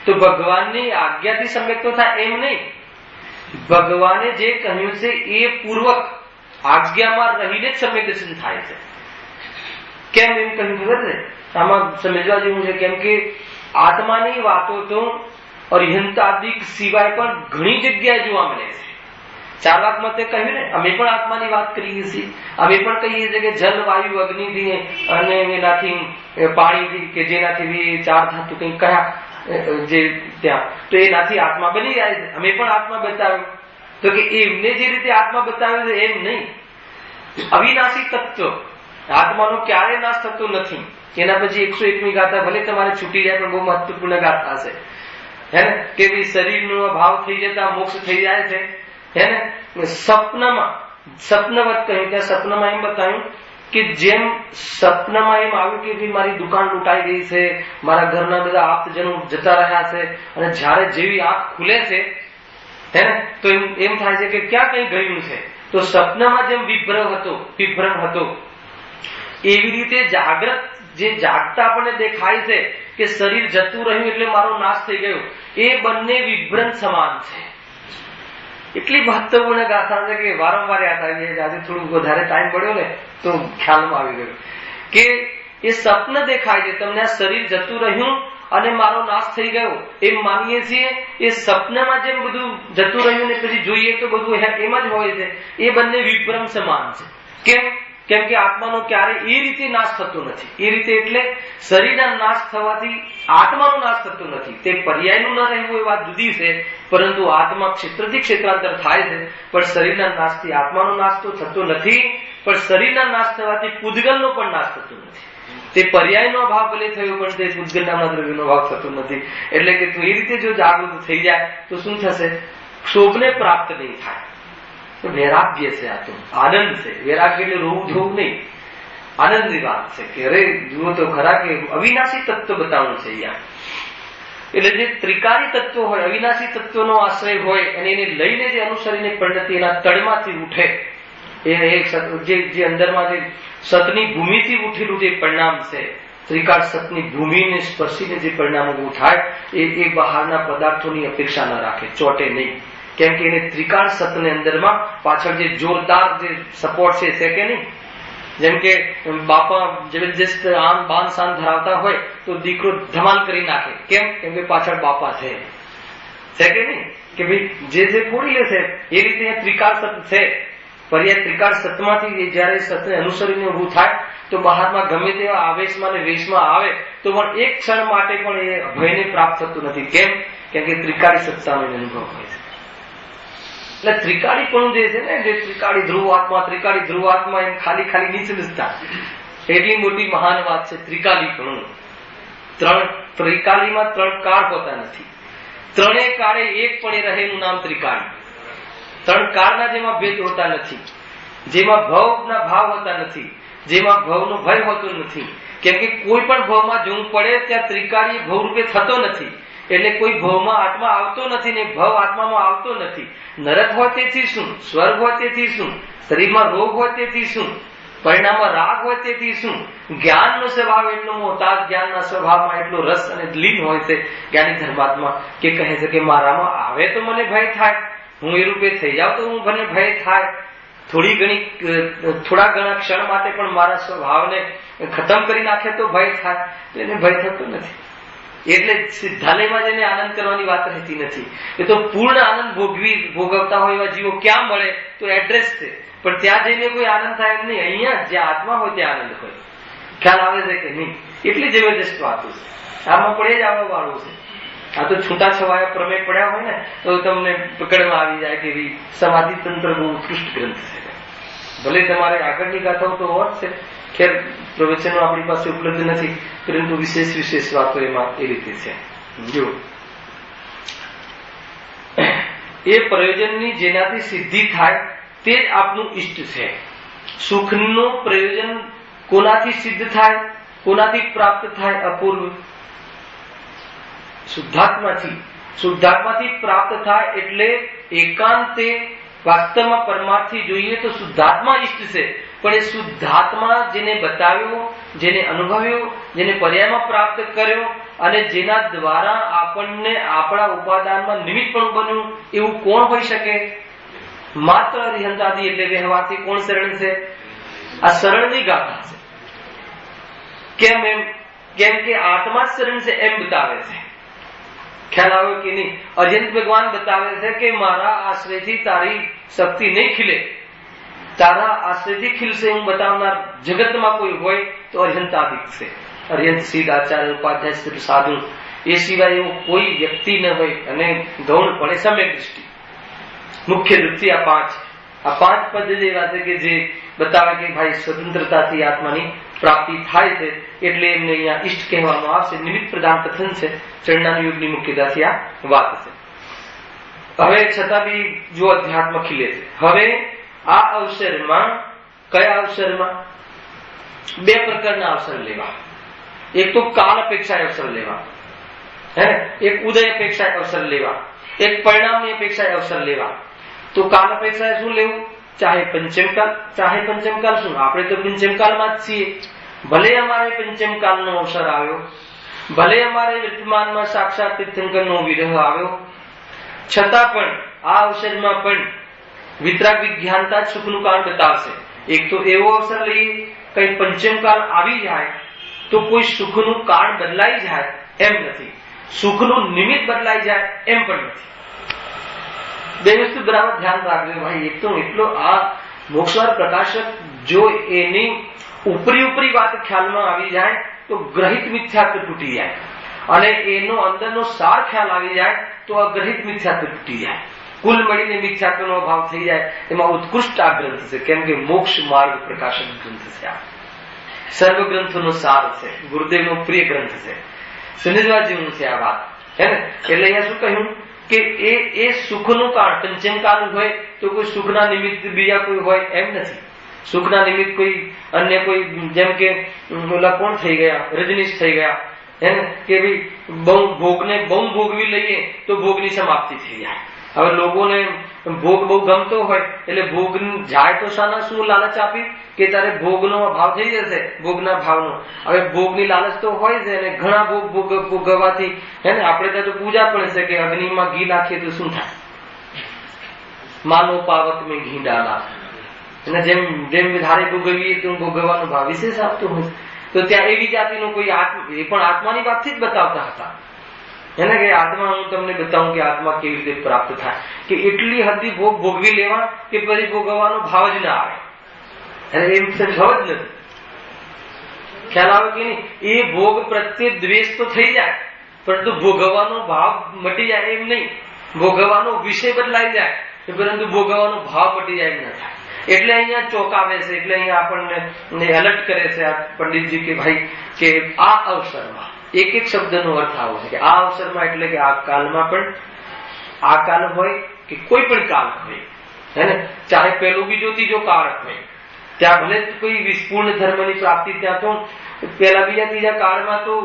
S1: તો ભગવાનની આજ્ઞાથી સમ્યક્ત થાય એમ નહીં, ભગવાને જે કહ્યું છે એ પૂર્વક આજ્ઞામાં રહીને જ સમ્યક દર્શન થાય છે. કેમ એમ કહ્યું ખબર છે? આમાં સમજવા જેવું છે. કેમ કે આત્માની વાતો તો અર્હતાદિક સિવાય પણ ઘણી જગ્યાએ જોવા મળે છે. ચાર્વાક મતે કહ્યું ને, અમે પણ આત્માની વાત કરીએ છીએ. અમે પણ કહીએ છીએ કે જલ, વાયુ, અગ્નિથી અને એનાથી પાણીથી, કે જેનાથી 4 ધાતુ કંઈક કયા જે ત્યાં, તો એનાથી આત્મા બની જાય છે. અમે પણ આત્મા બતાવ્યો. તો કે એમને જે રીતે આત્મા બતાવ્યો છે એમ નહીં. અવિનાશી તત્વ આત્માનો ક્યારે નાશ થતો નથી. એના પછી 101મી ગાથા ભલે તમારે છૂટી જાય પણ બહુ મહત્વપૂર્ણ ગાથા છે હે ને, કે ભાઈ શરીરનો અભાવ થઈ જતા મોક્ષ થઈ જાય છે હે ને. સપનામાં, સપનવત કહ્યું, ત્યાં સપનામાં એમ બતાવ્યું કે જેમ સપનામાં એમ આવ્યું કે ભાઈ મારી દુકાન લૂંટાઈ ગઈ છે, મારા ઘરના બધા આપ્તજનો જતા રહ્યા છે, અને જયારે જેવી આંખ ખુલે છે હે ને તો એમ થાય છે કે ક્યાં કઈ ગયું છે, તો સપનામાં જેમ વિભ્રમ હતો એવી રીતે જાગ્રત જે જાગતા આપણને દેખાય છે કે શરીર જતું રહ્યું એટલે મારો નાશ થઈ ગયો, એ બંને વિભ્રમ સમાન છે. એટલી મહત્વપૂર્ણ ગાથા છે કે વારંવાર યાદ આવી જાય. આજે થોડું વધારે ટાઈમ પડ્યો ને તો ખ્યાલમાં આવી ગયો કે એ સ્વપ્ન દેખાય છે તમને, આ શરીર જતું રહ્યું અને મારો નાશ થઈ ગયો એમ માનીએ છીએ. એ સપનામાં જેમ બધું જતું રહ્યું ને પછી જોઈએ તો બધું એમ જ હોય છે. એ બંને વિભ્રમ સમાન છે. કેમ કે આત્માનો ક્યારે એ રીતે નાશ થતો નથી. એ રીતે એટલે શરીરના નાશ થવાથી આત્માનો નાશ થતો નથી. તે પર્યાયનું ન રહેવું એ વાત જુદી છે, પરંતુ આત્મા ક્ષેત્રથી ક્ષેત્રાંતર થાય છે. પણ શરીરના નાશથી આત્માનો નાશ તો થતો નથી, પણ શરીરના નાશ થવાથી પૂતગલનો પણ નાશ થતો નથી. તે પર્યાયનો ભાવ ભલે થયો પણ તે પૂતગલ નામના દ્રવ્યનો ભાવ થતો નથી. એટલે કે એ રીતે જો જાગૃત થઈ જાય તો શું થશે? ક્ષોભને પ્રાપ્ત નહીં થાય. વૈરાગ્ય છે, આ તો આનંદ છે. વૈરાગ્ય એટલે રોવું જોવું નહીં, આનંદની વાત છે કે અરે જુઓ તો ખરા કે અવિનાશી તત્વ બતાવવું છે અહીંયા. એટલે જે ત્રિકારી તત્વો હોય, અવિનાશી તત્વનો આશ્રય હોય અને એને લઈને જે અનુસરીને પરિણતિ એના તળમાંથી ઉઠે, જે અંદરમાં જે સતની ભૂમિથી ઉઠેલું જે પરિણામ છે, ત્રિકાળ સતની ભૂમિને સ્પર્શીને જે પરિણામ ઉભું થાય એ બહારના પદાર્થોની અપેક્ષા ન રાખે, ચોટે નહીં. કેમ કે એને ત્રિકાળ સતને અંદરમાં પાછળ જે જોરદાર જે સપોર્ટ છે કે નહીં. જેમ કે બાપા જબરજસ્ત આમ બાન શાન ધરાવતા હોય તો દીકરો ધમાલ કરી નાખે. કેમ કે પાછળ બાપા છે કે નહીં, કે ભાઈ જે ફોડી લે છે. એ રીતે ત્રિકાળ સત છે. પર્યાય ત્રિકાળ સતમાંથી જયારે સતને અનુસરીને ઉભું થાય તો બહારમાં ગમે તેવા આવેશમાં અને વેશમાં આવે તો પણ એક ક્ષણ માટે પણ એ ભયને પ્રાપ્ત થતું નથી. કેમ કે ત્રિકાળી સત્તાનો અનુભવ હોય છે. એટલે ત્રિકાળી પણ જે છે ને, જે ત્રિકાળી ધ્રુવ આત્મા એમ ખાલી નીચે સમજતા, એટલી મોટી મહાન વાત છે ત્રિકાળી પણ. ત્રિકાળીમાં 3 કાળ હોતા નથી. 3 કાળે એક પણ રહેલું નામ ત્રિકાળી. 3 કાળના જેમાં ભેદ હોતા નથી, જેમાં ભવના ભાવ હોતા નથી, જેમાં ભવનો ભય હોતો નથી. કેમ કે કોઈ પણ ભવમાં જવું પડે ત્યાં ત્રિકાળી ભવરૂપે થતો નથી. એટલે કોઈ ભવમાં આત્મા આવતો નથી ને ભવ આત્મામાં આવતો નથી. નરક હોય તેથી શું, સ્વર્ગ હોય તેથી શું, શરીરમાં રોગ હોય તેથી શું, પરિણામમાં રાગ હોય તેથી શું, જ્ઞાનનો સ્વભાવ એટલો મોટા, જ્ઞાનના સ્વભાવમાં એટલો રસ અને લીન હોય છે જ્ઞાની ધર્માત્મા કે કહે છે કે મારામાં આવે તો મને ભય થાય, હું એ રૂપે થઈ જાઉં તો હું મને ભય થાય, થોડા ઘણા ક્ષણ માટે પણ મારા સ્વભાવને ખતમ કરી નાખે તો ભય થાય. એને ભય થતો નથી. એટલે સિદ્ધાલયમાં જઈને આનંદ કરવાની વાત રહેતી નથી. એ તો પૂર્ણ આનંદ ભોગવતા હોય એવા જીવો ક્યાં મળે તો એડ્રેસ છે, પણ ત્યાં જઈને કોઈ આનંદ થાય એમ નહીં. અહીંયા જ્યાં આત્મા હોય ત્યાં આનંદ હોય. ખ્યાલ આવે છે કે નહીં? એટલી જબરજસ્ત વાતો છે. આમાં પડે જ આવવા વાળું છે. આ તો છૂટા છવાયા પ્રમેય પડ્યા હોય ને તો તમને પકડમાં આવી જાય કે સમાધિ તંત્ર બહુ ઉત્કૃષ્ટ ગ્રંથ છે. ભલે તમારે આગળની ગાથાઓ તો હોત છે, ખેર પ્રવચનો આપણી પાસે ઉપલબ્ધ નથી, પરંતુ વિશેષ વાતો એમાં એ રીતે છે. જો એ પ્રયોજનની જેનાથી સિદ્ધિ થાય તે જ આપનું ઈષ્ટ છે. સુખનું પ્રયોજન કોનાથી સિદ્ધ થાય, કોનાથી પ્રાપ્ત થાય? અપૂર્વ શુદ્ધાત્માથી પ્રાપ્ત થાય. એટલે એકાંતે વાસ્તવમાં પરમાર્થી જોઈએ તો શુદ્ધાત્મા ઈષ્ટ છે. પણ એ શુદ્ધાત્મા જેને બતાવ્યો, જેને અનુભવ્યો, જેને પર્યાયમાં પ્રાપ્ત કર્યો અને જેના દ્વારા આપણને આપણા ઉપાદાનમાં નિમિત્ત પણ બન્યું, એવું કોણ હોઈ શકે? માત્ર અરિહંતાદી એટલે વ્યવહારથી કોણ શરણ છે? આ શરણની ગાથા છે. કેમ કે આત્મા શરણ છે એમ બતાવે છે. ખ્યાલ આવ્યો કે નહીં? અર્યંત ભગવાન બતાવે છે કે મારા આશ્રયથી તારી શક્તિ નહીં ખીલે, તારા આશ્રયથી ખીલશે હું બતાવનાર જગતમાં કોઈ હોય તો અર્યંતાદિક છે. અર્યંત સિદ્ધ આચાર્ય ઉપાધ્યાય સાધુ એ સિવાય એવું કોઈ વ્યક્તિ ન હોય. અને ગૌણપણે સમ્યક દૃષ્ટિ મુખ્ય વૃત્તિ આ 5 પદ્ધતિ એવા છે કે જે બતાવે કે ભાઈ સ્વતંત્રતાથી આત્માની પ્રાપ્તિ થાય છે. એટલે એમને અહીંયા ઈષ્ટ કહેવામાં આવશે. નિમિત્ત પ્રધાન કથન છે. ચરણાનું યુગની મુખ્યતાથી આ વાત છે. હવે છતાં બી જો અધ્યાત્મ ખીલે છે. હવે આ અવસરમાં, કયા અવસરમાં? 2 પ્રકારના અવસર લેવા. એક તો કાલ અપેક્ષાએ અવસર લેવા, એક ઉદય અપેક્ષાએ અવસર લેવા, એક પરિણામની અપેક્ષાએ અવસર લેવા. તો કાલ અપેક્ષાએ શું લેવું? ચાહે પંચમકાલ, ચાહે પંચમકાલ શું, આપણે તો પંચમકાલમાં જ છીએ. ભલે અમારે પંચમકાલનો અવસર આવ્યો, ભલે અમારે વર્તમાનમાં સાક્ષાત તીર્થંકરનો વિરહ આવ્યો, છતાં પણ આ અવસરમાં પણ વિતરાગ વિજ્ઞાનતા જ સુખનું કારણ બતાવશે. એક તો એવો અવસર લઈએ કઈ પંચમકાલ આવી જાય તો કોઈ સુખનું કારણ બદલાઈ જાય એમ નથી, સુખનું નિમિત્ત બદલાઈ જાય એમ પણ નથી. બે વસ્તુ બરાબર ધ્યાન રાખજો ભાઈ. એક તો એટલો આ મોક્ષવાર પ્રકાશક જો એની ઉપરી વાત ખ્યાલમાં આવી જાય તો ગ્રહિત મિથ્યાત્વ તૂટી જાય, અને એનો અંદરનો સાર ખ્યાલ આવી જાય તો અગ્રહિત મિથ્યાત્વ તૂટી જાય. કુલ મળીને મિથ્યાત્વનો અભાવ થઈ જાય. એમાં ઉત્કૃષ્ટ આ ગ્રંથ છે, કેમ કે મોક્ષ માર્ગ પ્રકાશક ગ્રંથ છે. આ સર્વ ગ્રંથોનો સાર છે, ગુરુદેવનો પ્રિય ગ્રંથ છે, સમજવા જેવું છે આ વાત, હે ને. એટલે અહીંયા શું કહ્યું કે એ સુખનું કારણ પંચમકાલ હોય તો કોઈ સુખના નિમિત્ત બીજા કોઈ હોય એમ નથી. સુખના નિમિત્ત કોઈ અન્ય કોઈ, જેમ કે ઓલા કોણ થઈ ગયા, રજનીશ થઈ ગયા, હે ને, કે ભાઈ ભોગને બહુ ભોગવી લઈએ તો ભોગની સમાપ્તિ થઈ જાય. હવે લોકોને ભોગ બહુ ગમતો હોય એટલે ભોગ જાય તો શાના શું લાલચ આપી કે તારે ભોગનો ભાવ થઈ જશે, ભોગના ભાવનો. હવે ભોગની લાલચ તો હોય છે, અને ઘણા ભોગ ભોગવવાથી, હે ને, આપણે ત્યાં તો પૂજા પણ છે કે અગ્નિમાં ઘી નાખીએ તો શું થાય, માનો પાવક મેં ઘી ડાલા, અને જેમ જેમ વધારે ભોગવીએ તો ભોગવવાનો ભાવ વિશેષ આપતો હોય. તો ત્યાં એવી જાતિનો કોઈ એ પણ આત્માની વાતથી જ બતાવતા હતા, એને કે આત્મા, હું તમને બતાવું કે આત્મા કેવી રીતે પ્રાપ્ત થાય, કે એટલી હદથી ભોગ ભોગવી લેવા કે પછી ભોગવવાનો ભાવ જ ના આવે, અને એમ ભાવ જ નથી. ખ્યાલ આવે કે નહીં? એ ભોગ પ્રત્યે દ્વેષ તો થઈ જાય, પરંતુ ભોગવવાનો ભાવ મટી જાય એમ નહીં. ભોગવવાનો વિષય બદલાઈ જાય પરંતુ ભોગવવાનો ભાવ મટી જાય એમ ન થાય. એટલે અહીંયા ચોંકાવે છે, એટલે અહીંયા આપણને એલર્ટ કરે છે આ પંડિતજી કે ભાઈ કે આ અવસરમાં એક એક શબ્દનો અર્થ આવો છે કે આ અવસરમાં એટલે કે આ કાલમાં પણ, આ કાલ હોય કે કોઈ પણ કાલ હોય, હે ને, ચાહે પેલો બીજો ત્રીજો કાળ હોય, ત્યાં ભલે કોઈ વિસ્પૂર્ણ ધર્મની પ્રાપ્તિ, ત્યાં તો પેલા બીજા ત્રીજા કાળમાં તો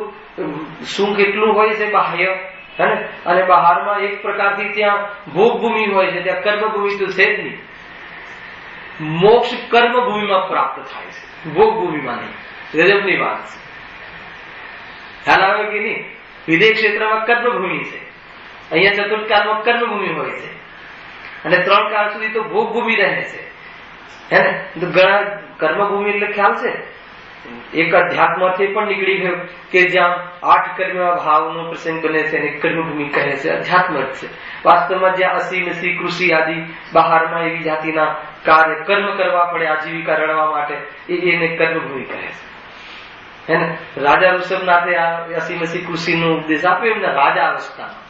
S1: સુખ એટલું હોય છે બાહ્ય, હે ને, અને બહારમાં એક પ્રકારથી ત્યાં ભોગભૂમિ હોય છે, ત્યાં કર્મભૂમિ તો છે જ નહીં. મોક્ષ કર્મભૂમિમાં પ્રાપ્ત થાય છે, ભોગભૂમિમાં નહીં. ગજબની વાત છે. ખ્યાલ આવે કે નહીં? વિદેહ ક્ષેત્રમાં કર્મભૂમિ છે, અહીંયા ચતુર્થ કાળમાં કર્મભૂમિ હોય છે, અને 3 કાળ સુધી તો ભોગભૂમિ રહે છે, હે ને. તો ઘણા કર્મભૂમિ એટલે ખ્યાલ છે એક અધ્યાત્મથી પણ નીકળી ગયો કે જ્યાં 8 કર્મ ભાવનો પ્રસંગ બને છે અને કર્મભૂમિ કહે છે, અધ્યાત્મ છે. વાસ્તવમાં જ્યાં અસી નસી કૃષિ આદિ બહારમાં એવી જાતિના કાર્ય કર્મ કરવા પડે આજીવિકા રળવા માટે, એને કર્મભૂમિ કહે છે, હે ને. રાજા ઋષભનાથે આ અસી નસી કૃષિનો ઉપદેશ આપ્યો એમના રાજા અવસ્થામાં.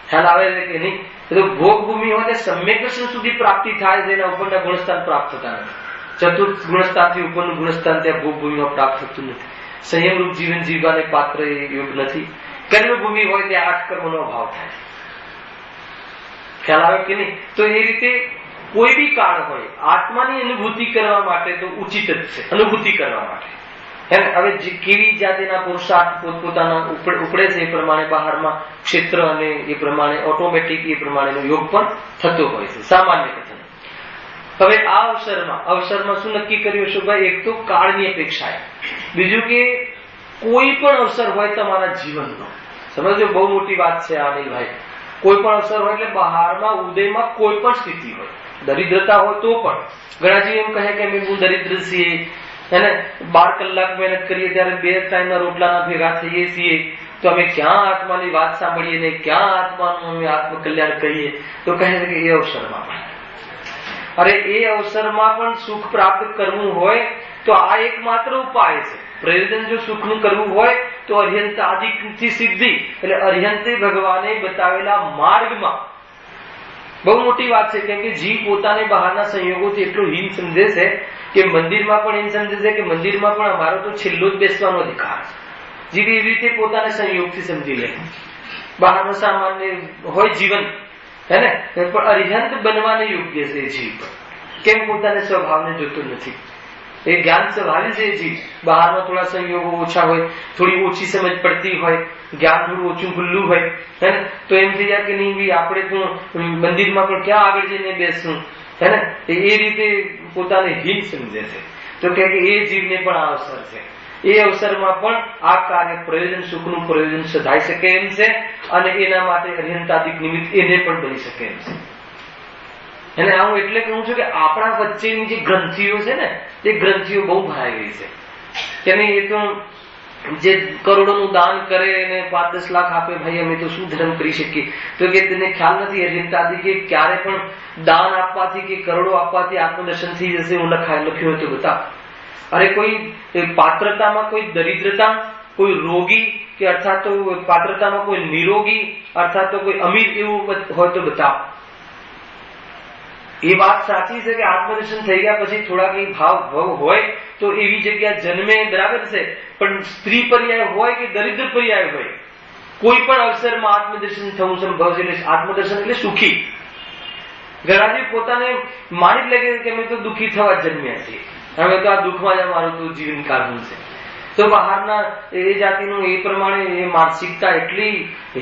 S1: ખ્યાલ આવે છે કે નહીં? તો ભોગભૂમિ હોય તે સમ્યક દર્શન સુધી પ્રાપ્તિ થાય છે, એના ઉપરના ગુણસ્થાન પ્રાપ્ત થતા નથી. ચતુર્થ ગુણસ્થાનથી ઉપરનું ગુણસ્થાન ત્યાં ભોગભૂમિમાં પ્રાપ્ત થતું નથી. સંયમરૂપ જીવન જીવવાને પાત્ર એ યોગ નથી. કર્મભૂમિ હોય ત્યાં 8 કર્મનો અભાવ થાય છે. ખ્યાલ આવે કે નહીં? તો એ રીતે કોઈ બી કાળ હોય આત્માની અનુભૂતિ કરવા માટે તો ઉચિત જ છે, અનુભૂતિ કરવા માટે, હે ને. હવે કેવી જાતિના પુરુષાર્થ પોતપોતાના ઉપડે છે એ પ્રમાણે બહારમાં ક્ષેત્ર અને એ પ્રમાણે ઓટોમેટિક એ પ્રમાણેનો યોગ પણ થતો હોય છે, સામાન્ય કથન. હવે આ અવસરમાં શું નક્કી કર્યું છે ભાઈ? એક તો કાળની અપેક્ષાએ, બીજું કે કોઈ પણ અવસર હોય તમારા જીવનનો, સમજો બહુ મોટી વાત છે આ નહીં ભાઈ. કોઈ પણ અવસર હોય એટલે બહારમાં ઉદયમાં કોઈ પણ સ્થિતિ હોય, દરિદ્રતા હોય તો પણ. ઘણાજી એમ કહે કે અમે બહુ દરિદ્ર છીએ, એને 12 કલાક મહેનત કરીએ ત્યારે 2 ટાઈમના રોટલાના ભેગા થઈએ છીએ, તો અમે ક્યાં આત્માની વાત સાંભળીએ ને ક્યાં આત્માનું અમે આત્મકલ્યાણ કરીએ? તો કહે છે કે એ અવસરમાં પણ, અરે એ અવસરમાં પણ સુખ પ્રાપ્ત કરવું હોય તો આ એકમાત્ર ઉપાય છે. પ્રયોજન જો સુખનું કરવું હોય તો અર્યંત આદિથી સિદ્ધિ, એટલે અર્યંતે ભગવાને બતાવેલા માર્ગમાં. બહુ મોટી વાત છે, કેમ કે જીવ પોતાને બહારના સંયોગોથી એટલો હીન સમજે છે કે મંદિરમાં પણ એમ સમજે છે કે મંદિરમાં પણ અમારો તો છેલ્લો જ બેસવાનો અધિકાર છે. જીવ એવી રીતે પોતાને સંયોગથી સમજી લે. બહારનો સામાન્ય હોય જીવન, હે ને, પણ અરિહંત બનવાને યોગ્ય છે જીવ. કેમ? પોતાને સ્વભાવને જોતો નથી. એ જ્ઞાન સ્વભાવી છે જીવ. બહારમાં થોડા સંયોગો ઓછા હોય, થોડી ઓછી સમજ પડતી હોય, જ્ઞાન થોડું ઓછું ખુલ્લું હોય, હે ને, તો એમ થઈ જાય કે નહીં આપણે તો મંદિરમાં પણ ક્યાં આગળ જઈને બેસવું, હે ને, એ રીતે પોતાને હીન સમજે છે. તો કે એ જીવને પણ આ અવસર છે, એ અવસરમાં પણ આ કાર્ય પ્રયોજન સુખનું પ્રયોજન સધાઈ શકે એમ છે, અને એના માટે અર્યંતાદિક નિમિત્ત એને પણ બની શકે એમ છે. અને આ હું એટલે કહું છું કે આપણા વચ્ચેની જે ગ્રંથિઓ છે ને, એ ગ્રંથિઓ બહુ ભરાઈ ગઈ છે. કે નહીં, એ તો જે કરોડોનું દાન કરે અને 5-10 લાખ આપે, ભાઈ અમે તો શું ધર્મ કરી શકીએ? તો કે તેને ખ્યાલ નથી અર્યંતાદિ કે ક્યારે પણ દાન આપવાથી કે કરોડો આપવાથી આત્મદર્શન થઈ જશે એવું લખ્યું હોય તો બતાવ. અરે કોઈ પાત્રતામાં કોઈ દરિદ્રતા, કોઈ રોગી કે અર્થાત તો પાત્રતામાં કોઈ નિરોગી અર્થાત તો કોઈ અમીર એવું હોય તો બતાવ. એ વાત સાચી છે કે આત્મદર્શન થઈ ગયા પછી થોડા કઈ ભાવ હોય તો એવી જગ્યા જન્મે, બરાબર છે. પણ સ્ત્રી પર્યાય હોય કે દરિદ્ર પર્યાય હોય, કોઈ પણ અવસરમાં આત્મદર્શન થવું સંભવ છે. આત્મદર્શન એટલે સુખી. ઘણા જે પોતાને માની લે કે અમે તો દુઃખી થવા જન્મ્યા છીએ, હવે તો આ દુઃખમાં જ અમારું તો જીવન કાઢવું છે. તો બહારના એ જાતિનું એ પ્રમાણે એ માનસિકતા એટલી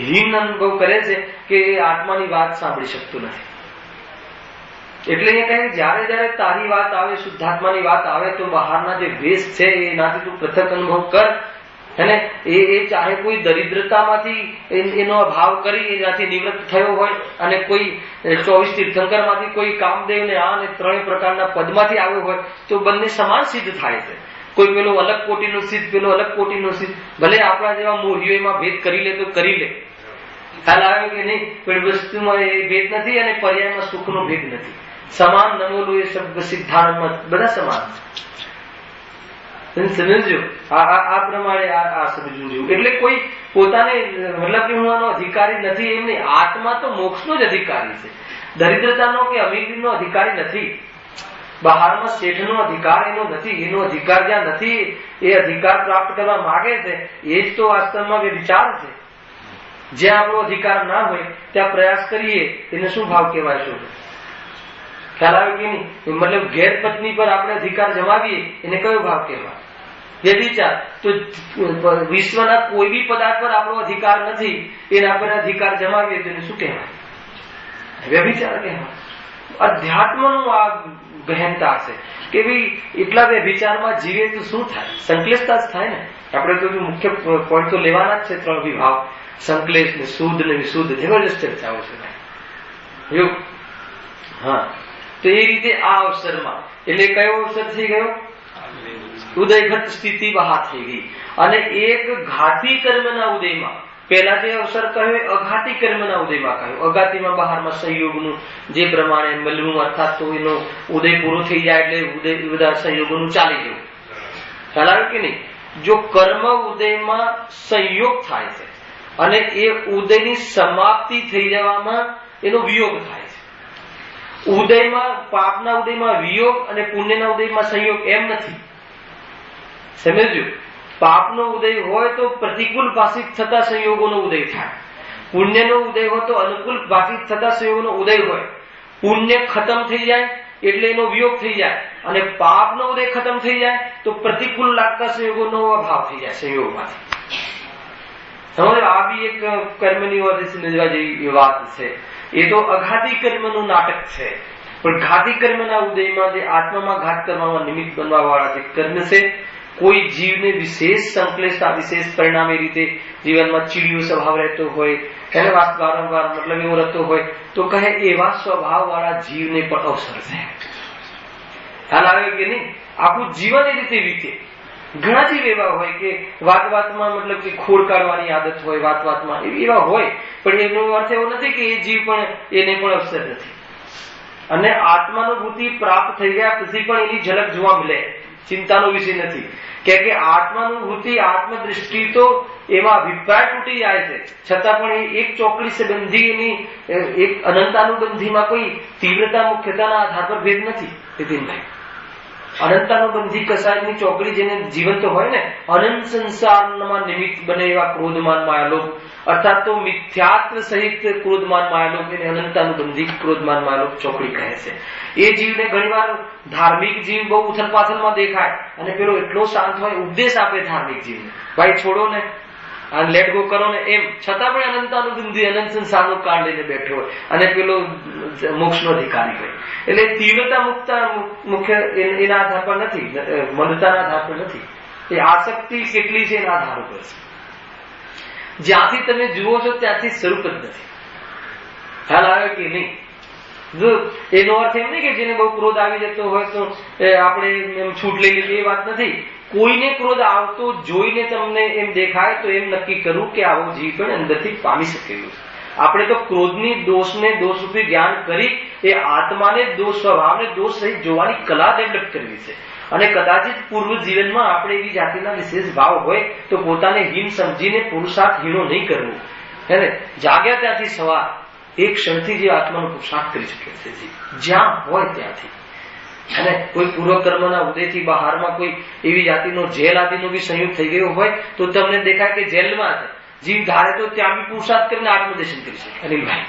S1: હીન અનુભવ કરે છે કે એ આત્માની વાત સાંભળી શકતું નથી. એટલે એ કહે જયારે જયારે તારી વાત આવે, શુદ્ધાત્માની વાત આવે, તો બહારના જે વેશ છે એનાથી તું પૃથક અનુભવ કર. અને એ ચાહે કોઈ દરિદ્રતામાંથી એનો અભાવ કરી એનાથી નિવૃત્ત થયો હોય, અને કોઈ 24 તીર્થંકર માંથી કોઈ કામદેવ ને આ ને 3 પ્રકારના પદમાંથી આવ્યો હોય, તો બંને સમાન સિદ્ધ થાય છે. કોઈ પેલો અલગ કોટીનો સિદ્ધ, પેલો અલગ કોટીનો સિદ્ધ. ભલે આપણા જેવા મોહીઓ એમાં ભેદ કરી લે તો કરી લે, ખ્યાલ આવે કે નહીં, પણ વસ્તુમાં એ ભેદ નથી અને પર્યાયમાં સુખનો ભેદ નથી. સમાન નમોલું એ શબ્દ સિદ્ધાંતમાં બધા સમાન સમજો. આ પ્રમાણે આ સમજવું જોઈએ. એટલે કોઈ પોતાને મતલબ કે હું આનો અધિકારી નથી એમ નહીં. આત્મા તો મોક્ષનો જ અધિકારી છે, દરિદ્રતાનો કે અમીરીનો અધિકારી નથી. બહારમાં શેઠનો અધિકાર એનો નથી. એનો અધિકાર જ્યાં નથી, એ અધિકાર પ્રાપ્ત કરવા માંગે છે, એ જ તો વાસ્તવમાં વિચાર છે. જ્યાં આપણો અધિકાર ના હોય ત્યાં પ્રયાસ કરીએ એને શું ભાવ કહેવાય? શું ખ્યાલ આવે કે નહીં? મતલબ ગેર પત્ની પર આપણે અધિકાર જમાવીએ એને કયો ભાવ કહેવાય? વ્યભિચાર. તો વિશ્વના કોઈ બી પદાર્થ પર આપણો અધિકાર નથી, એના પર અધિકાર જમાવીએ તો એને શું કહેવાય? વ્યભિચાર કહેવાય. અધ્યાત્મનું આ ગહેનતા છે કે ભાઈ એટલા વ્યભિચારમાં જીવે તો શું થાય? સંકલેશતા જ થાય ને. આપણે તો મુખ્ય પોઈન્ટ તો લેવાના જ છે, 3 વિભાગ, સંકલેશ ને શુદ્ધ ને વિશુદ્ધ. જબરજસ્ત ચર્ચાઓ છે. હા, તો એ રીતે આ અવસરમાં, એટલે કયો અવસર થઈ ગયો? ઉદયઘટ સ્થિતિ બહાર થઈ ગઈ. અને એક ઘાતી કર્મના ઉદયમાં, પહેલા જે અવસર કહ્યું અઘાતી કર્મના ઉદયમાં કહ્યું. અઘાતીમાં બહારમાં સંયોગનું જે પ્રમાણે મળવું, અર્થાત તો એનો ઉદય પૂરો થઈ જાય એટલે ઉદય બધા સંયોગોનું ચાલી જવું. ખ્યાલ આવે કે નહીં? જો કર્મ ઉદયમાં સંયોગ થાય છે અને એ ઉદયની સમાપ્તિ થઈ જવામાં એનો વિયોગ થાય છે. ઉદયમાં, પાપના ઉદયમાં વિયોગ અને પુણ્યના ઉદયમાં સંયોગ એમ નથી. સમજ્યું? પાપનો ઉદય હોય તો પ્રતિકૂળ ભાષિત થતા સંયોગોનો ઉદય થાય. પુણ્યનો ઉદય હોય તો અનુકૂળ ભાષિત થતા સંયોગોનો ઉદય હોય. પુણ્ય ખતમ થઈ જાય એટલે એનો વિયોગ થઈ જાય, અને પાપનો ઉદય ખતમ થઈ જાય તો પ્રતિકૂળ લાગતા સંયોગોનો અભાવ થઈ જાય સંયોગમાંથી. સમજો, આ બી એક કર્મની વાત સમજવા જેવી વાત છે. એ તો અઘાતી કર્મનું નાટક છે. પણ ઘાતી કર્મના ઉદયમાં જે આત્મામાં ઘાત કરવામાં નિમિત્ત બનવા વાળા જે કર્મ છે, કોઈ જીવને વિશેષ સંકલેશતા, વિશેષ પરિણામ એ રીતે જીવનમાં ચીડિયો સ્વભાવ રહેતો હોય, એને વારંવાર મતલબ એવો રહેતો હોય, તો કહે એવા સ્વભાવ વાળા જીવને પણ અવસર છે. ખ્યાલ આવે કે નહીં? આખું જીવન એ રીતે વીતે. ઘણા જીવ એવા હોય કે વાતમાં મતલબ કે ખોડ કાઢવાની આદત હોય, વાતમાં એવા હોય, પણ એનો અર્થ એવો નથી કે એ જીવ પણ એને પણ અવસર નથી. અને આત્માનુભૂતિ પ્રાપ્ત થઈ ગયા પછી પણ એની ઝલક જોવા મળે, ચિંતાનો વિષય નથી. કે આત્માનુભૂતિ, આત્મદૃષ્ટિ તો એવા અભિપ્રાય તૂટી જાય છે, છતાં પણ એક ચોકડી સંબંધી એની એક અનંતાનુબંધીમાં કોઈ તીવ્રતા મુખ્યતાના આધાર પર ભેદ નથી. નીતિનભાઈ, અનંતાનુબંધી કસાયની ચોકડી જેને જીવંત હોય ને, અનંત સંસારમાં નિમિત્ત બને એવા ક્રોધમાન માયાલોક, અર્થાત તો મિથ્યાત્વ સહિત ક્રોધમાન માયાલોક, એને અનંતાનુબંધી ક્રોધમાન માયાલોક ચોકડી કહે છે. એ જીવને ઘણીવાર ધાર્મિક જીવ બહુ ઉથલ પાથલમાં દેખાય, અને પેલો એટલો શાંત હોય, ઉપદેશ આપે ધાર્મિક જીવને, ભાઈ છોડો ને, અને લેટ ગો કરો ને એમ છતાં પણ અનંતાનુબંધી અનંત સંસારનું કાળ લઈને બેઠો હોય અને પેલો મોક્ષનો અધિકારી હોય. એટલે તીવ્રતા મુક્તા મુખ્ય એના આધાર પર નથી, મંદતાના આધાર પર નથી, એ આસક્તિ કેટલી છે એના આધાર ઉપર છે. જ્યાંથી તમે જુઓ છો ત્યાંથી સ્વરૂપ જ નથી. ખ્યાલ આવે કે નહીં? જો એનો અર્થ એમ નહીં કે જેને બહુ ક્રોધ આવી જતો હોય તો આપણે એમ છૂટ લઈ લીધી, એ વાત નથી. કોઈને ક્રોધ આવતો જોઈને તમને એમ દેખાય તો એમ નક્કી કરવું કે આવો જીવ પણ અંદરથી પામી શકેલું છે. આપણે તો ક્રોધની દોષને દોષરૂપી જ્ઞાન કરી એ આત્માને દોષ, સ્વભાવને દોષ સહિત જોવાની કલા ડેવલપ કરવી છે. અને કદાચિત પૂર્વ જીવનમાં આપણે એવી જાતિના વિશેષ ભાવ હોય તો પોતાને હીન સમજીને પુરુષાર્થ હીનો નહીં કરવો. હે ને? જાગ્યા ત્યાંથી સવાર એક ક્ષણથી જે આત્માનો પુરુષાર્થ કરી શકે છે, જ્યાં હોય ત્યાંથી. અને કોઈ પૂર્વકર્મના ઉદયથી બહારમાં કોઈ એવી જાતિનો જેલ આદિનો બી સંયોગ થઈ ગયો હોય તો તમને દેખાય કે જેલમાં છે, જીવ ધારે તો ત્યાં બી પુરુષાર્થ કરીને આત્મદર્શન કરી શકે. અનિલભાઈ,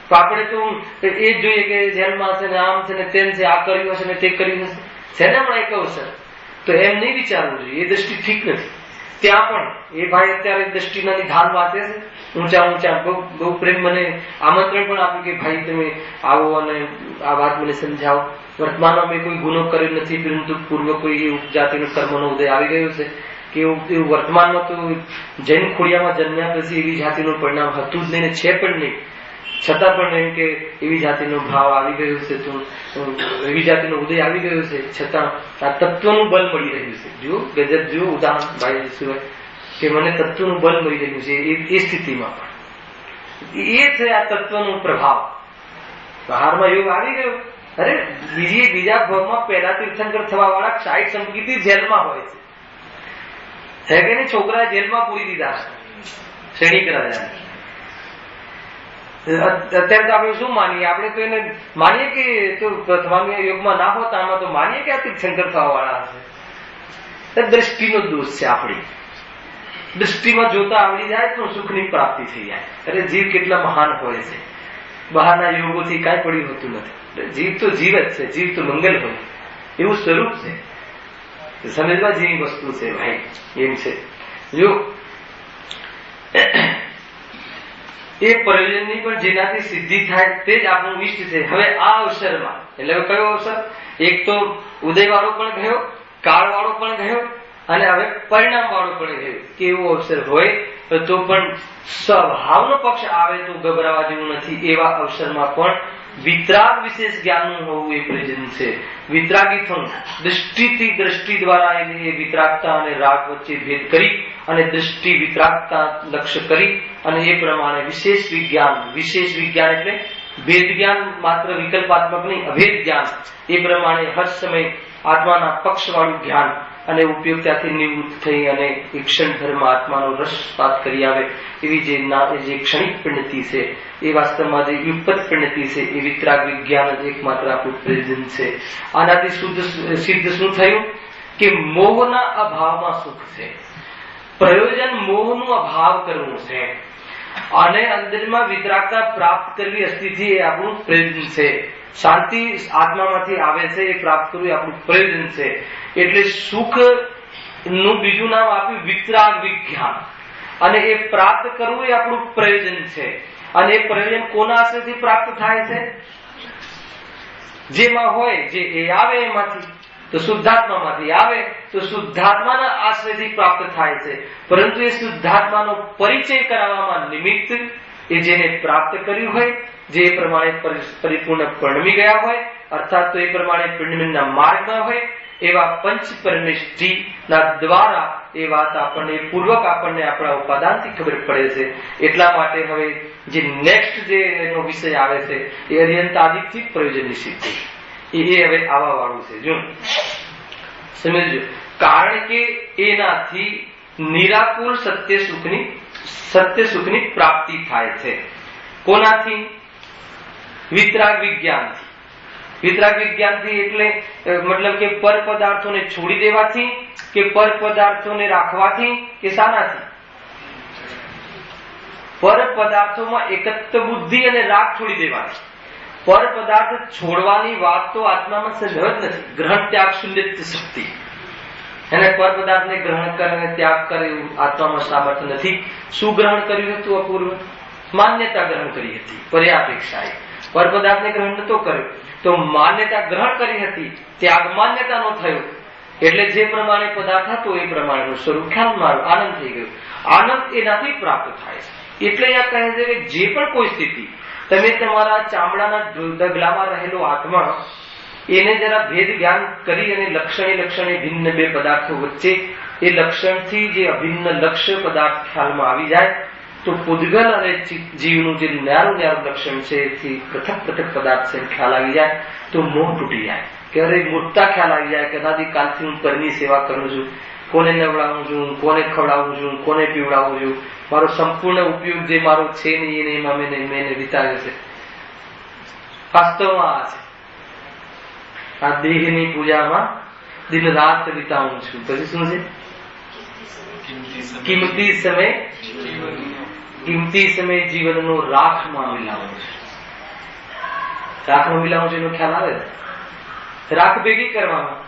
S1: તો આપણે તો એ જ જોઈએ કે જેલમાં છે ને આમ છે ને તેમ છે, આ કર્યું હશે ને તે કર્યું હશે, છે ને હમણાં એક અવસર. તો એમ નહીં વિચારવું જોઈએ, એ દ્રષ્ટિ ઠીક નથી. ત્યાં પણ એ ભાઈ અત્યારે દ્રષ્ટિના નિધાન વાંચે છે ઊંચા ઊંચા, બહુ પ્રેમ મને આમંત્રણ પણ આપ્યું કે ભાઈ તમે આવો અને આ વાત મને સમજાવો. વર્તમાનમાં મેં કોઈ ગુનો કર્યો નથી, પરંતુ પૂર્વ કોઈ એવું જાતિનો કર્મનો ઉદય આવી ગયો છે કે એવું વર્તમાનમાં તો જૈન ખોડિયામાં જન્મ્યા પછી એવી જાતિનું પરિણામ હતું જ નહીં ને છે પણ નહીં, છતાં પણ એમ કે એવી જાતિનો ભાવ આવી ગયો છે, તો એવી જાતિનો ઉદય આવી ગયો છે, છતાં આ તત્વનું બલ મળી રહ્યું છે. જો ગજબ, જો ઉદાહરણ ભાઈ સિવાય કે મને તત્વનું બલ મળી રહ્યું છે એ સ્થિતિમાં પણ એ છે આ તત્વનો પ્રભાવ. બહારમાં યોગ આવી ગયો, અરે બીજા ભાવમાં પહેલા તીર્થંકર થવા વાળા 60 સંપત્તિ જેલમાં હોય છે કે નહીં? છોકરા જેલમાં પૂરી દીધા શ્રેણી કરાવ્યા. અત્યારે તો આપણે શું માનીએ? આપણે તો એને માનીએ કે તો પ્રથમ યોગમાં ના હોતા, આમાં તો માનીએ કે આ તીર્થંકર થવા વાળા હશે. દ્રષ્ટિનો દોષ છે. આપણી દ્રષ્ટિમાં જોતા આવડી જાય તો સુખની પ્રાપ્તિ થઈ જાય. અરે જીવ કેટલા મહાન હોય છે, બહારના યોગોથી કાંઈ પડ્યું હોતું નથી. જીવ તો જીવ જ છે, જીવ તો મંગલ હોય એવું સ્વરૂપ છે. સમજવા જેવી વસ્તુ છે ભાઈ, એમ છે. જો એ પ્રયોજનની પણ જેનાથી સિદ્ધિ થાય તે જ આપણું ઈષ્ટ છે. હવે આ અવસરમાં, એટલે કયો અવસર? એક તો ઉદય વાળો પણ ગયો, કાળ વાળો પણ ગયો, અને હવે પરિણામ વાળો પણ ગયો. કે એવો અવસર હોય તો પણ સ્વભાવનો પક્ષ આવે તો ગભરાવા જેવું નથી. એવા અવસરમાં પણ વિતરાગ વિશેષ જ્ઞાનનું હોવું એ પ્રયોજન છે. વિતરાગી થવું, દૃષ્ટિથી દ્રષ્ટિ દ્વારા એની વિતરાગતા અને રાગ વચ્ચે ભેદ કરી અને દૃષ્ટિ વિતરાગતા લક્ષ્ય કરી અને એ પ્રમાણે વિશેષ વિજ્ઞાન એટલે ભેદ જ્ઞાન, માત્ર વિકલ્પાત્મક નહીં, અભેદ જ્ઞાન, એ પ્રમાણે હર સમય આત્માના પક્ષવાળું જ્ઞાન અને ઉપયોગતાથી નિવૃત્ત થઈ અને એ ક્ષણભરમાં આત્માનો રસપાત કરી આવે એવી જે ક્ષણિક પરિણતિ છે, એ વાસ્તવમાં જે યુગપત પરિણતિ છે, એ વિતરાગ વિજ્ઞાન જ એકમાત્ર આપણું પ્રયોજન છે. આનાથી સિદ્ધ શું થયું કે મોહના અભાવમાં સુખ છે. પ્રયોજન મોહનું અભાવ કરવું છે અને અંદરમાં વિતરાગતા પ્રાપ્ત કરવી અસ્થિથી એ આપણું પ્રયોજન છે. શાંતિ આત્મામાંથી આવે છે એ પ્રાપ્ત કરવું એ આપણું પ્રયોજન છે. એટલે સુખ નું બીજું નામ આપ્યું વિતરાગ વિજ્ઞાન, અને એ પ્રાપ્ત કરવું એ આપણું પ્રયોજન છે. અને એ પ્રયોજન કોના આશ્રયથી પ્રાપ્ત થાય છે? જેમાં હોય, જે એ આવે એમાંથી, તો શુદ્ધાત્મામાંથી આવે તો શુદ્ધાત્માના આશ્રયથી પ્રાપ્ત થાય છે. પરંતુ એ શુદ્ધાત્માનો પરિચય કરાવવામાં નિમિત્ત એ જેને પ્રાપ્ત કર્યું હોય, જે પ્રમાણે પરિપૂર્ણ પરણમી ગયા હોય, અર્થાત તો એ પ્રમાણે પરણમીના માર્ગમાં હોય, એવા પંચ પરમેષ્ઠી ના દ્વારા એ વાત આપણને પૂર્વક આપણને આપણા ઉપાદાનથી ખબર પડે છે. એટલા માટે હવે જે નેક્સ્ટ જે એનો વિષય આવે છે એ અર્યંતાદિકથી પ્રયોજનની સિદ્ધિ, એ હવે આવા વાળું છે. જો સમજો, કારણ કે એનાથી નિરાકુલ સત્ય સુખની પ્રાપ્તિ થાય છે. કોનાથી? વિતરાગ વિજ્ઞાનથી. વિતરાગ વિજ્ઞાનથી એટલે મતલબ કે પર પદાર્થોને છોડી દેવાથી, કે પર પદાર્થોને રાખવાથી, કે શાનાથી? પર પદાર્થોમાં એકત્વ બુદ્ધિ અને રાગ છોડી દેવાથી. પર પદાર્થ છોડવાની વાત તો આત્મામાં સહજ નથી. ગ્રહણ ત્યાગ શૂન્ય શક્તિ, એને પર પદાર્થને ગ્રહણ કરે અને ત્યાગ કરે એવું આત્મામાં સામર્થ્ય નથી. શું ગ્રહણ કર્યું હતું? અપૂર્વ માન્યતા ગ્રહણ કરી હતી પર્યાપેક્ષાએ. પર પદાર્થને ગ્રહણ નતો કર્યો તો માન્યતા ગ્રહણ કરી હતી, ત્યાગ માન્યતા નો થયો. એટલે જે પ્રમાણે પદાર્થ હતો એ પ્રમાણેનું સ્વરૂપ ખ્યાલમાં આનંદ થઈ ગયો. આનંદ એનાથી પ્રાપ્ત થાય છે. એટલે અહીંયા કહે છે કે જે પણ કોઈ સ્થિતિ તમે તમારા ચામડાના ઢગલામાં રહેલો આત્મા એને જરા ભેદ જ્ઞાન કરી અને લક્ષણે ભિન્ન બે પદાર્થો વચ્ચે એ લક્ષણથી જે અભિન્ન લક્ષ્ય પદાર્થ ખ્યાલમાં આવી જાય તો પૂદગલ અને જીવનું જે ન્યારું લક્ષણ છે એથી પૃથક પદાર્થ છે ખ્યાલ આવી જાય તો મોહ તૂટી જાય. કે અરે મૂર્તા ખ્યાલ આવી જાય કે દાદી કાલથી હું પરની સેવા કરું છું, કોને નવડાવું છું, કોને ખવડાવું છું, કોને પીવડાવું છું, મારો સંપૂર્ણ ઉપયોગ જે મારો છે નહીં એમાં મેં વિતાવ્યો છે. વાસ્તવમાં આ છે, આ દેહની પૂજામાં દિન રાત વિતાવું છું. પછી શું છે? કિંમતી સમય જીવનનો રાખમાં મિલાવું છું. રાખમાં મિલાવું છું એનો ખ્યાલ આવે છે. રાખ ભેગી કરવામાં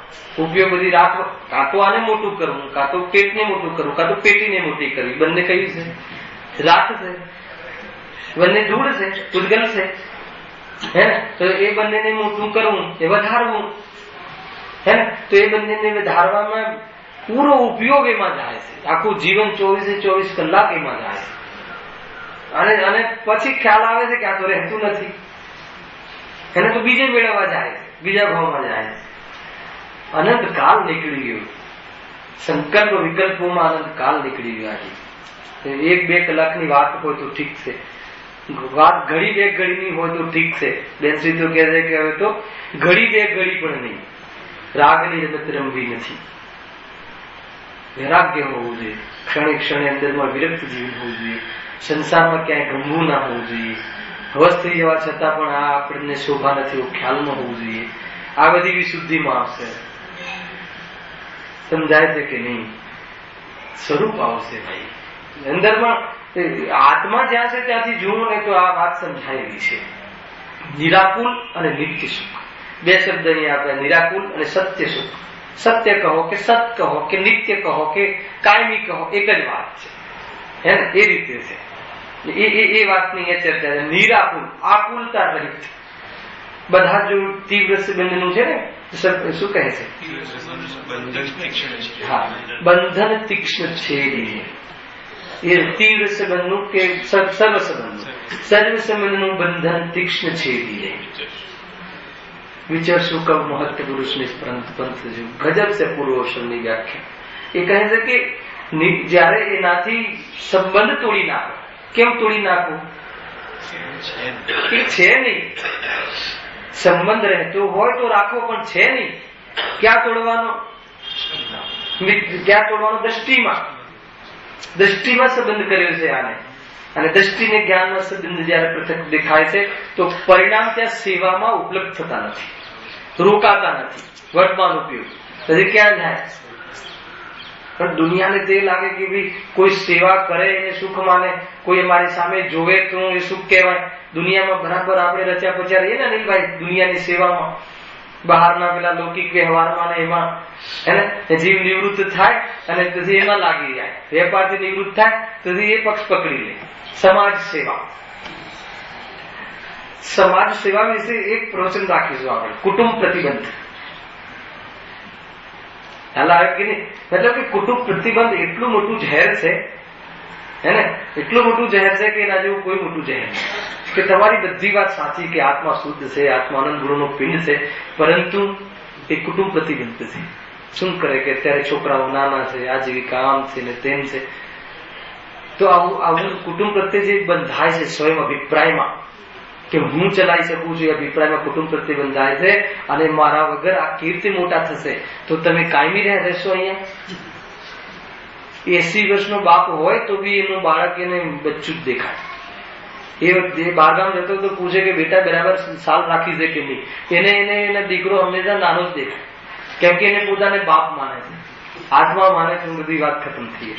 S1: ઉપયોગ બધી રાખ, કાં તો આને મોટું કરવું, કાં તો પેટને મોટું કરવું, કાં તો પેટીને મોટી કરવી. બંને કયું છે? રાખ છે. બંને ધૂળ છે, પૂદગલ છે. હે ને? તો એ બંનેને મોટું કરવું, એ વધારવું. હે ને? તો એ બંનેને વધારવામાં પૂરો ઉપયોગ એમાં જાય છે. આખું જીવન 24 કલાક એમાં જાય છે. અને પછી ખ્યાલ આવે છે કે આ તો રહેતું નથી, એને તો બીજે મેળવવા જાય છે, બીજા ભાવમાં જાય છે. અનંત કાલ નીકળી ગયો. સંકલ્પ વિકલ્પોમાં અનંત કાલ નીકળી ગયો. 1-2 કલાકની વાત હોય તો ઠીક છે, વાત ઘડી 2 ઘડીની હોય તો ઠીક છે. બેનશ્રી તો કહે છે કે હવે તો ઘડી 2 ઘડી પણ નહીં, રાગની રમત રમવી નથી. વૈરાગ્ય હોવું જોઈએ, ક્ષણે અંદરમાં વિરક્ત જીવન હોવું જોઈએ, સંસારમાં ક્યાંય ગમવું ના હોવું જોઈએ, હવસ થઈ જવા છતાં પણ આ આપણને શોભા નથી એવું ખ્યાલમાં હોવું જોઈએ. આ બધી વિશુદ્ધિમાં આવશે. સમજાય છે કે નહીં? સ્વરૂપ આવશે ભાઈ અંદરમાં. આત્મા જ્યાં છે ત્યાંથી જુઓ ને તો આ વાત સમજાયેલી છે. નિરાકુલ અને નિત્ય સુખ, 2 શબ્દ અહીં આપ્યા, નિરાકુલ અને સત્ય સુખ. સત્ય કહો કે સત કહો કે નિત્ય કહો કે કાયમી કહો, એક જ વાત છે. હે ને? એ રીતે છે. એ વાતની એ ચર્ચા છે. નિરાકુલ, આકુલતા રહિત. બધા જો તીવ્ર સંબંધનું છે ને શું કહે છે? હા, બંધન તીક્ષ્ણ છેદી. એ તીવ્ર સંબંધનું કે સર્વ સંબંધનું બંધન તીક્ષ્ણ છેદી. વિચારશું કબ મહત્વ પુરુષની પંથ જો ગજબ છે. પૂર્વોષણની વ્યાખ્યા એ કહે છે કે જયારે એનાથી સંબંધ તોડી નાખો. કેમ તોડી નાખો? એ છે નહીં. સંબંધ રહેતો હોય તો રાખો, પણ છે નહીં. ક્યાં તોડવાનો? દ્રષ્ટિમાં સંબંધ કર્યો છે આને. અને દ્રષ્ટિને જ્ઞાનના સંબંધ જયારે પૃથક દેખાય છે તો પરિણામ ત્યાં સેવામાં ઉપલબ્ધ થતા નથી, રોકાતા નથી. વર્તમાન ઉપયોગ પછી ક્યાં જાય? પણ દુનિયાને તે લાગે કે ભાઈ કોઈ સેવા કરે એને સુખ માને, કોઈ અમારી સામે જોવે તો એ સુખ કહેવાય. દુનિયામાં બરાબર આપણે રચ્યા પચ્યા રહીએ ને અનિલભાઈ, દુનિયાની સેવામાં, બહારના પેલા લૌકિક વ્યવહારમાં એમાં એને જીવ નિવૃત્ત થાય અને પછી એમાં લાગી જાય. વેપારથી નિવૃત્ત થાય પછી એ પક્ષ પકડી લે. સમાજ સેવા વિશે એક પ્રવચન રાખીશું આપણે. કુટુંબ પ્રતિબંધ. મતલબ કે કુટુંબ પ્રતિબંધ એટલું મોટું ઝેર છે, હે ને? એટલું મોટું ઝેર છે કે એના જેવું કોઈ મોટું ઝેર નહીં. કે તમારી બધી વાત સાચી કે આત્મા શુદ્ધ છે, આત્મા આનંદ ગુણનો પિંડ છે, પરંતુ એ કુટુંબ પ્રતિબંધ છે. શું કરે કે અત્યારે છોકરાઓ નાના છે, આજીવિકા આમ છે ને તેમ છે, તો આવું કુટુંબ પ્રત્યે જે બંધાય છે સ્વયં અભિપ્રાયમાં કે હું ચલાવી શકું છું, એ અભિપ્રાયમાં કુટુંબ પ્રત્યે બંધાય છે. અને મારા વગર આ કીર્તિ મોટા થશે તો તમે કાયમી રહેશો અહીંયા. 80 વર્ષનો બાપ હોય તો બી એનું બાળક એને બચ્ચું જ દેખાય. એ વખતે બહારગામ જતો તો પૂછે કે બેટા બરાબર સાલ રાખી છે કે નહીં, એને દીકરો હંમેશા નાનો જ દેખાય. કેમ કે એને પોતાને બાપ માને છે, આત્મા માને છે. બધી વાત ખતમ થઈ.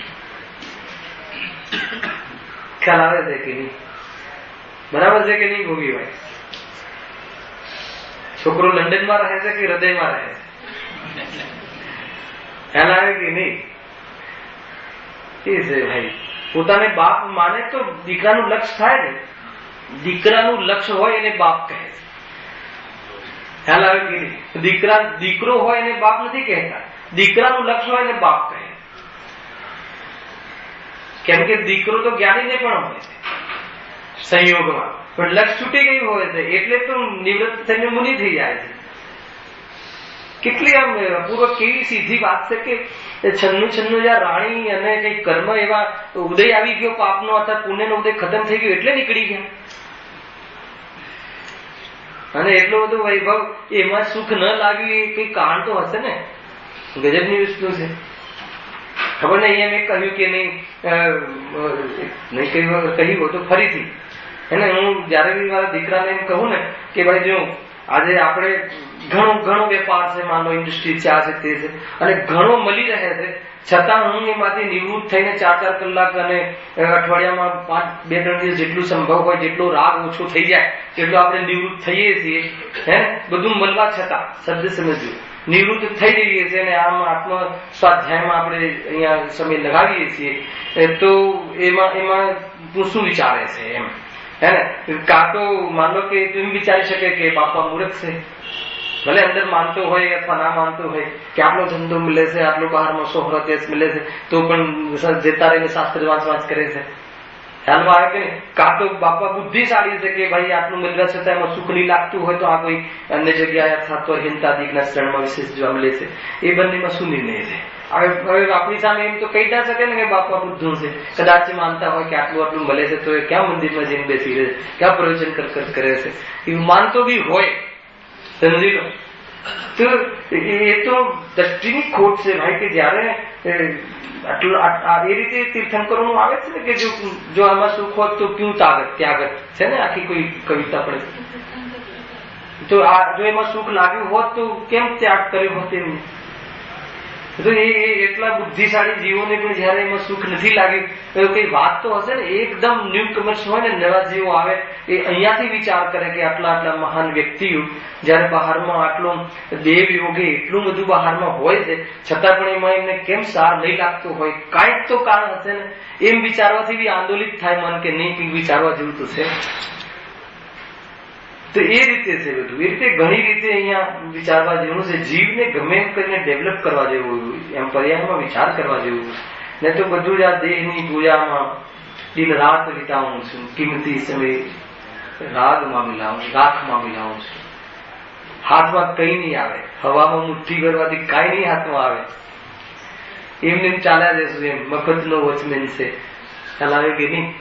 S1: ખ્યાલ આવે છે કે નહીં? બરાબર છે કે નહીં ભોગીભાઈ? છોકરો લંડનમાં રહે છે કે હૃદયમાં રહે છે? ખ્યાલ આવે કે નહીં? એ છે ભાઈ, પોતાને બાપ માને તો દીકરાનું લક્ષ્ય થાય ને. દીકરાનું લક્ષ્ય હોય એને બાપ કહે છે. ખ્યાલ આવે કે નહીં? દીકરો હોય એને બાપ નથી કહેતા, દીકરાનું લક્ષ્ય હોય એને બાપ કહે. કેમ કે દીકરો તો જ્ઞાનીને પણ હોય છે સંયોગમાં, પણ લક્ષ્ય છૂટી ગયું હોય છે એટલે તો નિવૃત્ત થઈને મુનિ થઈ જાય છે. કેટલી આમ પૂર્વક કેવી સીધી વાત છે કે છન્નું જ્યાં રાણી અને કઈ કર્મ એવા ઉદય આવી ગયો પાપનો અથવા પુણ્યનો ઉદય ખતમ થઈ ગયો એટલે નીકળી ગયા. અને એટલો બધો વૈભવ, એમાં સુખ ન લાગ્યું એ કઈ કારણ તો હશે ને. ગજબની વસ્તુ છે. ખબર નહીં એમ કહ્યું કે નહીં કહ્યું તો ફરીથી એને હું જયારે બી મારા દીકરાને એમ કહું ને કે ભાઈ જો આજે આપણે ઘણો વેપાર છે, માનો ઇન્ડસ્ટ્રી છે, આ છે તે છે, અને ઘણો મળી રહે છે, છતાં હું એમાંથી નિવૃત્ત થઈને 4-4 કલાક અને અઠવાડિયામાં 5-2-3 દિવસ જેટલું સંભવ હોય, જેટલો રાગ ઓછો થઈ જાય એટલો આપણે નિવૃત્ત થઈએ છીએ. હે, બધું મળવા છતાં શબ્દ સમજવું, નિવૃત્ત થઈ જઈએ છીએ અને આમ આત્મ સ્વાધ્યાયમાં આપણે અહીંયા સમય લગાવીએ છીએ. તો એમાં તું શું વિચારે છે એમ? હે ને, કાં તો માનો કે તું એમ વિચારી શકે કે બાપા મૂર્ખ છે, ભલે અંદર માનતો હોય અથવા ના માનતો હોય કે આટલો ધંધો મળે છે, આટલો બહારમાં શોહરત મળે છે, તો પણ જતા રહીને શાસ્ત્ર વાંચ કરે છે. ખ્યાલમાં આવે કે નહીં? કાં તો બાપા બુદ્ધિશાળી છે કે ભાઈ આટલું મળવા છતાં એમાં સુખ નહીં લાગતું હોય તો આ કોઈ અન્ય જગ્યાએ અથવા તો હિંતાદિકના શરણમાં વિશેષ જોવા મળે છે. એ બંનેમાં શું નિર્ણય છે? હવે આપણી સામે એમ તો કહી ના શકે ને કે બાપા બુદ્ધું છે, કદાચ માનતા હોય કે આટલું મળે છે તો એ ક્યાં મંદિરમાં જઈને બેસી રહે છે, ક્યાં પ્રવચન કરે છે, એવું માનતો બી હોય, સમજી લો. તો એ તો દ્રષ્ટિની ખોટ છે ભાઈ કે જયારે એ રીતે તીર્થંકરોનું આવે છે ને કે જો આમાં સુખ હોત તો ક્યું ત્યાગત છે ને, આખી કોઈ કવિતા પડે તો જો એમાં સુખ લાગ્યું હોત તો કેમ ત્યાગ કર્યો હોત એમ. તો એ એટલા બુદ્ધિશાળી જીવોને પણ જયારે એમાં સુખ નથી લાગ્યું એવું કઈ વાત તો હશે ને. એકદમ ન્યૂ કમર્સ હોય ને, નવા જીવો આવે એ અહીંયાથી વિચાર કરે કે આટલા મહાન વ્યક્તિઓ જયારે બહારમાં આટલું દેવ યોગે એટલું બધું બહારમાં હોય છે છતાં પણ એમાં એમને કેમ સાર નહીં લાગતો હોય, કાંઈક તો કારણ હશે ને. એમ વિચારવાથી બી આંદોલિત થાય મન કે નહીં કંઈક વિચારવા જેવું તો છે. તો એ રીતે છે બધું. એ રીતે ઘણી રીતે અહીંયા વિચારવા જેવું છે. જીવને ગમે એમ કરીને ડેવલપ કરવા જેવું, એમ પર્યાયમાં વિચાર કરવા જેવું. ને તો બધું જ આ દેહની પૂજામાં દિન રાત વિતાવું છું, કિંમતી સમય રાગમાં મિલાવું, રાખમાં મિલાવું છું. હાથમાં કઈ નહીં આવે, હવામાં મુઠ્ઠી કરવાથી કાંઈ નહીં હાથમાં આવે. એમને ચાલ્યા જશું એમ. મફતનો વોચમેન છે, ખ્યાલ આવે કે નહીં?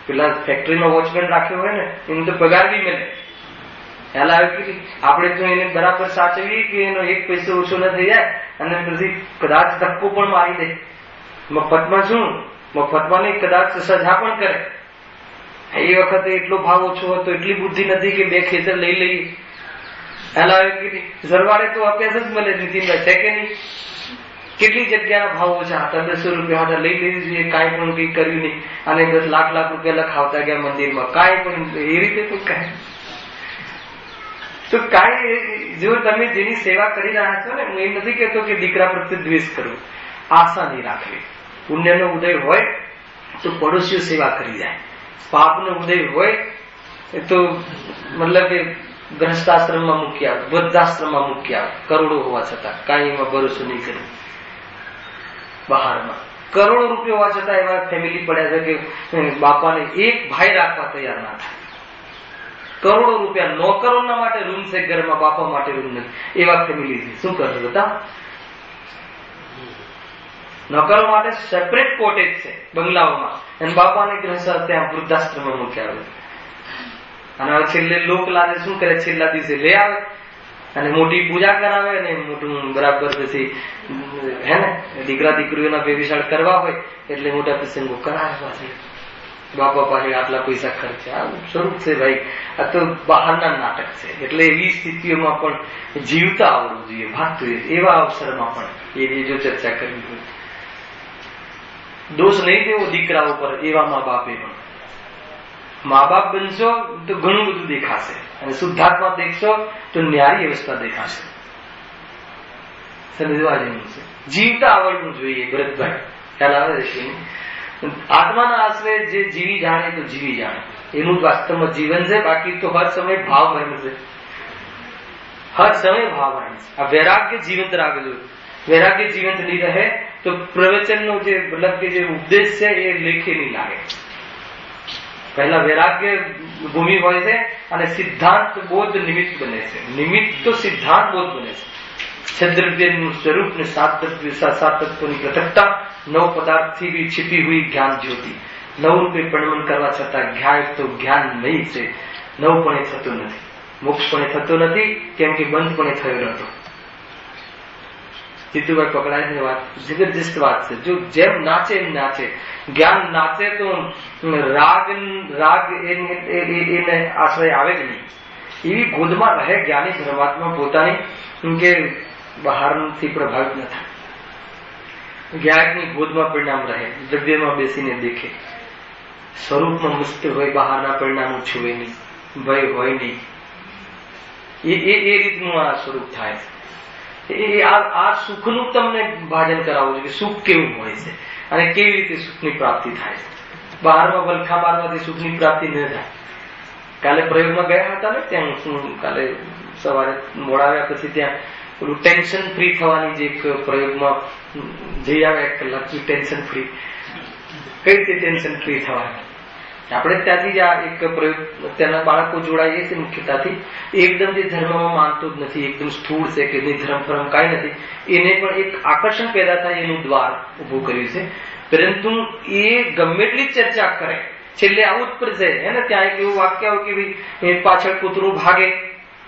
S1: પેલા ફેક્ટરીનો વોચમેન રાખ્યો હોય ને એમ તો પગાર બી મળે. ખ્યાલ આવે કે આપણે જો એને બરાબર સાચવીએ કે એનો 1 પૈસો ઓછો ન થઈ જાય અને પછી કદાચ ધક્કો પણ મારી દે. મફતમાં શું, મફતમાં નહીં, કદાચ સજા પણ કરે. એ વખતે એટલો ભાવ ઓછો હતો, એટલી બુદ્ધિ નથી કે 2 ખેતર લઈ લઈએ. ખ્યાલ આવે કે સરવાળે તો અભ્યાસ જ મળે નીતિનભાઈ, છે કે નહીં? કેટલી જગ્યાના ભાવ ઓછા હતા, 200 રૂપિયા હતા, લઈ લેવી જોઈએ, કાંઈ પણ કઈ કર્યું નહીં. અને 10 લાખ રૂપિયા લખાવતા ગયા મંદિરમાં, કાંઈ પણ એ રીતે તો કાંઈ. તો કાંઈ જો તમે જેની સેવા કરી રહ્યા છો ને, હું એમ નથી કહેતો કે દીકરા પ્રત્યે દ્વેષ કરવો, આશા નહીં રાખવી. પુણ્યનો ઉદય હોય તો પડોશીઓ સેવા કરી જાય, પાપનો ઉદય હોય તો મતલબ કે ગ્રહસ્થાશ્રમમાં મૂકી આવે, વૃદ્ધાશ્રમમાં મૂકી આવે, કરોડો હોવા છતાં કાંઈ એમાં ભરોસો નહીં કર્યો. બહારમાં કરોડો રૂપિયા હોવા છતાં એવા ફેમિલી પડ્યા છે કે બાપાને એક ભાઈ રાખવા તૈયાર ના થાય. કરોડો રૂપિયા નોકરોના માટે રૂમ છે ઘરમાં, બાપા માટે રૂમ નથી, એવા ફેમિલી છે. શું કરશે બધા? નોકરો માટે સેપરેટ કોટેજ છે બંગલાઓમાં, અને બાપાને ગ્રહસ્થ ત્યાં વૃદ્ધાશ્રમમાં મૂક્યા આવે. અને હવે છેલ્લે લોક લાગે શું કરે, છેલ્લા દિવસે લઈ આવે અને મોટી પૂજા કરાવે અને મોટું બરાબર પછી હે ને દીકરા દીકરીઓના બેબીશાળ કરવા હોય એટલે મોટા પ્રસંગો કરાવે. પાછી બાપા પાસે આટલા પૈસા ખર્ચે. આ સ્વરૂપ છે ભાઈ, આ તો બહારના નાટક છે. એટલે એવી સ્થિતિઓમાં પણ જીવતા આવડવું જોઈએ, ભાગતું જોઈએ. એવા અવસરમાં પણ એવી જો ચર્ચા કરવી હોય, દોષ નહીં દેવો દીકરાઓ પર. એવા મા બાપે પણ મા બાપ બનશો તો ઘણું બધું દેખાશે, અને શુદ્ધાત્મા દેખશો તો ન્યારી અવસ્થા દેખાશે. સમજવા જેવું છે. જીવતા આવડવું જોઈએ ભરતભાઈ, ખ્યાલ આવે છે? આત્માના આશ્રય જે જીવી જાણે તો જીવી જાણે, એનું જ વાસ્તવમાં જીવન છે. બાકી તો હર સમય ભાવ મરણ છે, હર સમય ભાવ મરણ છે. આ વૈરાગ્ય જીવંત રાખજો. વૈરાગ્ય જીવંત નહીં રહે તો પ્રવચનનો જે મતલબ કે જે ઉપદેશ છે એ લેખે નહીં લાગે. પહેલા વૈરાગ્ય ભૂમિ હોય છે અને સિદ્ધાંત બોધ નિમિત્ત બને છે. નિમિત્ત તો સિદ્ધાંત બોધ બને છે. છદ્રવ્યનું સ્વરૂપ ને સાત તત્વોની પૃથકતા, નવ પદાર્થથી બી छिपी हुई ज्ञान ज्योति, નવ રૂપે પરિણમન કરવા છતાં જ્ઞાન તો જ્ઞાન નહીં છે. નવપણે થતો નથી, મોક્ષપણે થતો નથી, કેમ કે બંધપણે થયો હતો. જીતુભાઈ પકડાય છે વાત, જબરજસ્ત વાત છે. જો જેમ નાચે એમ નાચે. જ્ઞાન નાચે તો રાગ એને આશ્રય આવે જ નહીં. એવી ગોદમાં રહે જ્ઞાની પરમાત્મા પોતાની, કે બહારથી પ્રભાવિત ન થાય. જ્ઞાનની ગોદમાં પરિણામ રહે, દ્રવ્યમાં બેસીને દેખે, સ્વરૂપમાં મુસ્ત હોય, બહારના પરિણામો છુવે નહીં, ભય હોય નહીં. એ રીતનું આ સ્વરૂપ થાય છે. આ સુખનું તમને ભાજન કરાવવું છે કે સુખ કેવું હોય છે અને કેવી રીતે સુખની પ્રાપ્તિ થાય છે. બહારમાં વલખા મારવાથી સુખની પ્રાપ્તિ ન થાય. કાલે પ્રયોગમાં ગયા હતા ને, ત્યાં કાલે સવારે મોડાવ્યા પછી ત્યાં પેલું ટેન્શન ફ્રી થવાની જે એક પ્રયોગમાં જઈ આવ્યા 1 કલાક ટેન્શન ફ્રી. કઈ રીતે ટેન્શન ફ્રી થવાની? આપણે ત્યાંથી જ આ એક પ્રયોગ તેના બાળકો જોડાઈએ છીએ મુખ્યતાથી. એકદમ જે ધર્મમાં માનતો જ નથી, એકદમ સ્થૂળ છે કે નહીં, ધર્મ ફરમ કાંઈ નથી, એને પણ એક આકર્ષણ પેદા થાય એનું દ્વાર ઉભું કર્યું છે. પરંતુ એ ગમે એટલી ચર્ચા કરે, છેલ્લે આવું જ પડશે. હે ને, ત્યાં એક એવું વાક્ય હોય કે ભાઈ પાછળ કૂતરું ભાગે,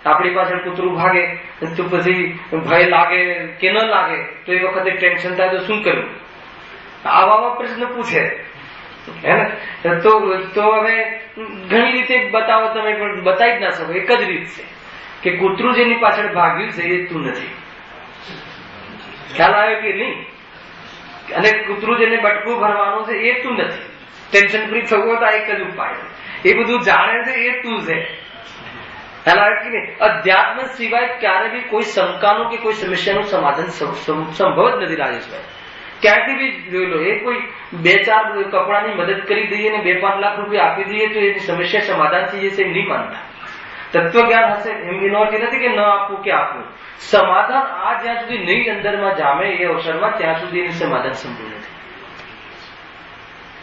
S1: આપણી પાછળ કૂતરું ભાગે તો પછી ભય લાગે કે ન લાગે, તો એ વખતે ટેન્શન થાય તો શું કરવું? આવા પ્રશ્ન પૂછે. હે ને, તો હવે ઘણી રીતે બતાવો તમે, પણ બતાવી જ ના શકો. એક જ રીત છે કે કૂતરું જેની પાછળ ભાગ્યું છે એ તું નથી. ખ્યાલ આવ્યો કે નહીં? અને કૂતરું જેને બટકું ભરવાનું છે એ તું નથી. ટેન્શન ફ્રી થવું તો એક જ ઉપાય છે. એ બધું જાણે છે એ તું છે. ખ્યાલ આવ્યો કે નહીં? અધ્યાત્મ સિવાય ક્યારે બી કોઈ શંકાનું કે કોઈ સમસ્યાનું સમાધાન સંભવ જ નથી. રાજેશભાઈ, ક્યાંથી બી જોઈ લો, એ કોઈ 2-4 કપડાની મદદ કરી દઈએ ને 2-5 લાખ રૂપિયા આપી દઈએ તો એની સમસ્યા સમાધાન થઈ જશે એમ નહીં માનતા. તત્વજ્ઞાન હશે એનો અર્થ નથી કે ન આપવું કે આપવું. સમાધાન આ જ્યાં સુધી નહીં અંદરમાં જામે એ અવસરમાં, ત્યાં સુધી એનું સમાધાન સંપૂર્ણ નથી.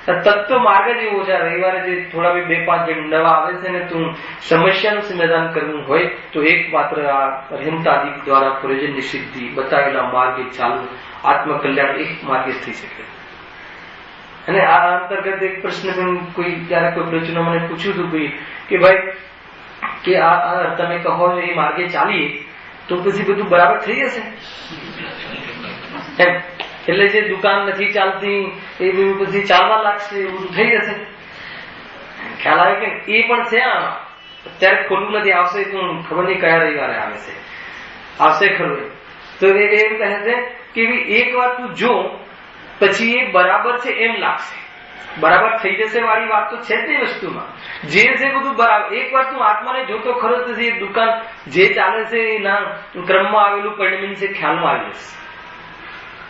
S1: તત્વ માર્ગ જ એવો છે. રવિવારે જે થોડા 2-5 જણ નવા આવે છે ને, તું સમસ્યાનું સમાધાન કરવું હોય તો એકમાત્ર આ અર્હંતાદિક દ્વારા પ્રયોજનની સિદ્ધિ બતાવેલા માર્ગે ચાલવું, આત્મકલ્યાણ એક માર્ગે થઈ શકે. અને આ અંતર્ગત એક પ્રશ્ન પણ કોઈ ત્યારે કોઈ પ્રશ્ન મને પૂછ્યું હતું કોઈ કે ભાઈ કે આ તમે કહો છો એ માર્ગે ચાલીએ તો પછી બધું બરાબર થઈ જશે એમ? એટલે જે દુકાન નથી ચાલતી એ બધું પછી ચાલવા લાગશે, એ બધું થઈ જશે. ખ્યાલ આવે કે એ પણ છે. અત્યારે ખોટું નથી, આવશે તો ખબર નહીં કયા રવિવારે આવે છે, આવશે ખરું. તો એ એમ કહે છે કે એક વાર તું જો, પછી એ બરાબર છે એમ લાગશે. બરાબર થઈ જશે વાળી વાત તો છે જ નહીં વસ્તુમાં. જે છે બધું બરાબર. એક વાર તું આત્માને જોતો ખરો તો એ દુકાન જે ચાલે છે એના ક્રમમાં આવેલું પરિણમી છે, ખ્યાલમાં આવી જશે.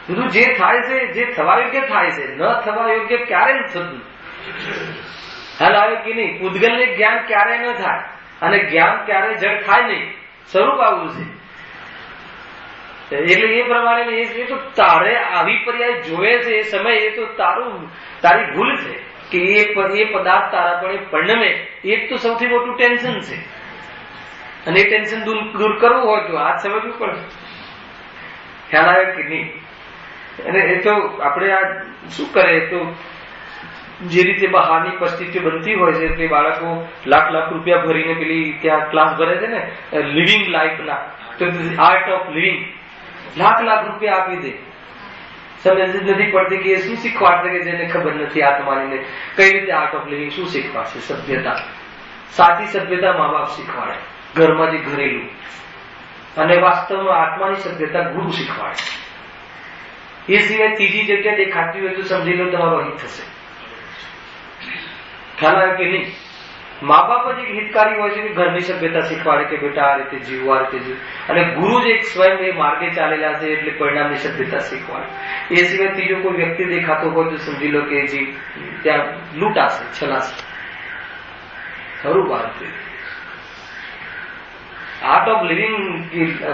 S1: બધું જે થાય છે, જે થવા યોગ્ય થાય છે, ન થવા યોગ્ય ક્યારે નથી થતું. હાલ આવે કે નહીં? પૂતગલને જ્ઞાન ક્યારે ન થાય અને જ્ઞાન ક્યારે જડ થાય નહીં. સ્વરૂપ આવું છે. એટલે એ પ્રમાણે એ તો તારે આવી પર્યાય જોવે છે એ સમય, એ તો તારી ભૂલ છે કે એ પદાર્થ તારા પણ પરિણમે. એ તો સૌથી મોટું ટેન્શન છે. અને એ ટેન્શન દૂર કરવું હોય તો આ સમજવું પડે. ખ્યાલ આવે કે નહીં? અને એ તો આપણે આ શું કરે, તો જે રીતે બહારની પરિસ્થિતિ બનતી હોય છે તે બાળકો લાખ રૂપિયા ભરીને પેલી ત્યાં ક્લાસ ભરે છે ને લિવિંગ લાઈફના, તો આર્ટ ઓફ લિવિંગ લાખ રૂપિયા આપી દે. સમજ નથી પડતી કે એ શું શીખવાડશે કે જેને ખબર નથી આત્માની. કઈ રીતે આર્ટ ઓફ લિવિંગ શું શીખવાડશે? સભ્યતા, સાચી સભ્યતા મા બાપ શીખવાડે, ઘરમાં જે ઘરેલું. અને વાસ્તવમાં આત્માની સભ્યતા ગુરુ શીખવાડે. એ સિવાય ત્રીજી જગ્યા દેખાતી હોય તો સમજી લો તમારો અહિત થશે. ખ્યાલ આવે કે નહીં? મા બાપ જ એક હિતકારી હોય છે કે ઘરની સભ્યતા શીખવાડે કે બેટા આ રીતે જીવવું, આ રીતે જીવવું, અને ગુરુ જ એક સ્વયં એ માર્ગે ચાલેલા છે એટલે પરિણામની સભ્યતા શીખવાડે. એ સિવાય ત્રીજો કોઈ વ્યક્તિ દેખાતો હોય તો સમજી લો કે જે ત્યાં લૂંટાશે, છલાશે. ખરું વાત આર્ટ ઓફ લિવિંગ,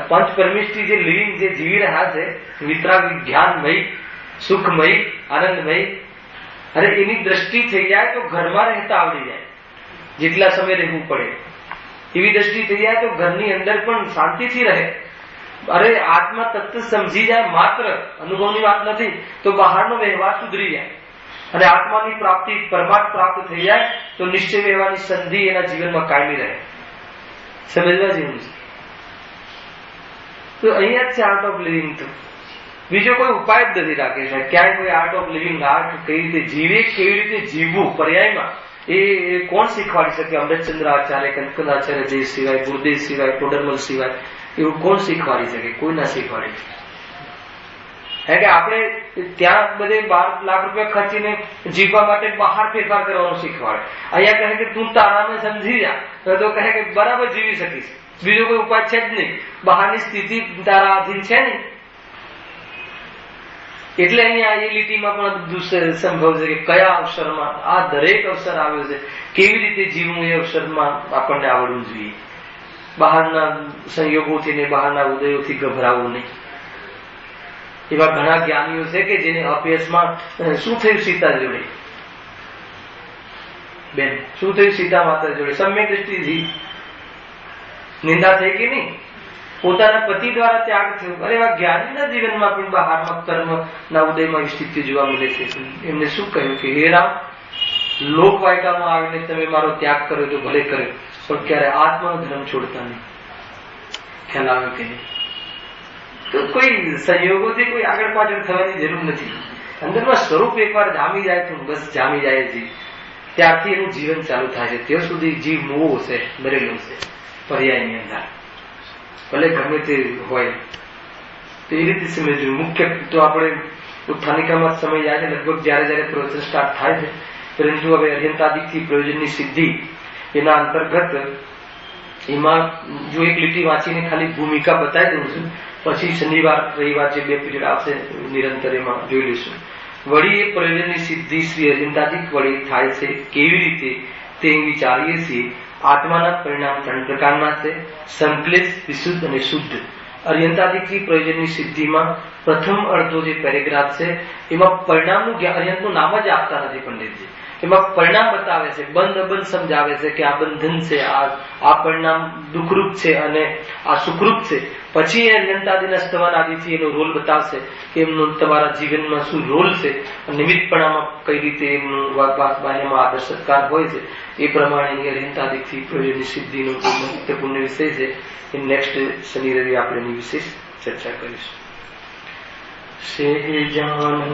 S1: પંચ પરમિષ્ટિ જે લિવિંગ જે જીવી રહ્યા છે, વિતરાગ જ્ઞાનમય, સુખમય, આનંદમય, અરે એની દ્રષ્ટિ થઈ જાય તો ઘરમાં રહેતા આવડી જાય. જેટલા સમય રહેવું પડે એવી દ્રષ્ટિ થઈ જાય તો ઘરની અંદર પણ શાંતિથી રહે. અરે આત્મા તત્વ સમજી જાય, માત્ર અનુભવની વાત નથી, તો બહારનો વ્યવહાર સુધરી જાય. અને આત્માની પ્રાપ્તિ, પરમાર્થ પ્રાપ્ત થઈ જાય તો નિશ્ચય વ્યવહારની સંધિ એના જીવનમાં કાયમી રહે. સમજવા જેવું છે. તો અહીંયા જ છે આર્ટ ઓફ લિવિંગ. તો બીજો કોઈ ઉપાય જ નથી રાખે છે ક્યાંય કોઈ આર્ટ ઓફ લિવિંગ, આર્ટ કઈ રીતે જીવે, કેવી રીતે જીવવું પર્યાયમાં એ કોણ શીખવાડી શકે? અમૃતચંદ્ર આચાર્ય, કંકનાચાર્ય દેવ સિવાય, ગુરુદેવ સિવાય, ટોડરમલ સિવાય એવું કોણ શીખવાડી શકે? કોઈ ના શીખવાડી. કારણ કે આપણે ત્યાં બધે 12 લાખ રૂપિયા ખર્ચીને જીવવા માટે બહાર ફેરફાર કરવાનું શીખવાડે. અહીંયા કહે કે તું તારાને સમજી જા, તો કહે કે બરાબર જીવી શકીશ. બીજો કોઈ ઉપાય છે જ નહીં, બહારની સ્થિતિ તારા આધીન છે નહીં. એટલે અહીંયા એ લીટીમાં પણ બધું સંભવ છે કે કયા અવસરમાં આ દરેક અવસર આવ્યો છે, કેવી રીતે જીવવું એ અવસરમાં આપણને આવડવું જોઈએ. બહારના સંયોગોથી ને બહારના ઉદયોથી ગભરાવું નહીં. એવા ઘણા જ્ઞાનીઓ છે કે જેને અપયશમાં શું થયું સીતા જોડે, બેન શું થયું સીતા માતા જોડે? સમ્યક દ્રષ્ટિથી નિંદા થઈ કે નહીં? પોતાના પતિ દ્વારા ત્યાગ થયો. અરે એવા જ્ઞાનીના જીવનમાં પણ બહારમાં કર્મ ના ઉદયમાં સ્થિતિ જોવા મળે છે. એમને શું કહ્યું કે હે રામ, લોકવાયકામાં આવીને તમે મારો ત્યાગ કર્યો તો ભલે કર્યો, પણ ક્યારે આત્માનો ધર્મ છોડતા નહીં. ખ્યાલ આવ્યો કે નહીં? તો કોઈ સંયોગોથી કોઈ આગળ પાછળ થવાની જરૂર નથી. અંદરમાં સ્વરૂપ એકવાર જામી જાય તો બસ જામી જાય જીવ, ત્યારથી એનું જીવન ચાલુ થાય છે. ત્યાં સુધી જીવ મોવો છે, મરેલો છે પર્યાયની અંદર, ભલે ગમે તે હોય. તો એ રીતે સમજવું મુખ્ય. તો આપણે ઉત્થાનિકામાં સમય જાય છે લગભગ જયારે પ્રવચન સ્ટાર્ટ થાય છે. પરંતુ હવે અર્યંતાદિકથી પ્રયોજનની સિદ્ધિ એના અંતર્ગત એમાં જો એક લીટી વાંચીને ખાલી ભૂમિકા બતાવી દઉં છું, પછી શનિવાર રવિવાર જે 2 પીરિયડ આવશે નિરંતર એમાં જોઈ લઈશું. વળી એ પ્રયોજનની સિદ્ધિ શ્રી અર્યંતાદિક વળી થાય છે કેવી રીતે તે વિચારીએ છીએ. આત્માના પરિણામ 3 પ્રકારના છે: સંકલેશ, વિશુદ્ધ અને શુદ્ધ. અર્યંતાદિકથી પ્રયોજનની સિદ્ધિમાં પ્રથમ અડધો જે પેરેગ્રાફ છે એમાં પરિણામનું અર્યંતનું નામ જ આપતા નથી પંડિતજી. એમાં પરિણામ બતાવે છે, બંધ અબંધ સમજાવે છે કે આ બંધન છે, આ પરિણામ દુઃખરૂપ છે અને આ સુખરૂપ છે. પછી એ અર્યંતાદિના સ્તવન આદિથી એનો રોલ બતાવશે કે એમનો તમારા જીવનમાં શું રોલ છે, નિમિત્તપણામાં કઈ રીતે એમનું બાહ્યમાં આદર સત્કાર હોય છે. એ પ્રમાણે અર્યંતાદિકથી પ્રયોજનની સિદ્ધિનો મહત્વપૂર્ણ વિષય છે. એ નેક્સ્ટ શનિ રવિ આપણે એની વિશેષ ચર્ચા કરીશું. સહેજાનંદી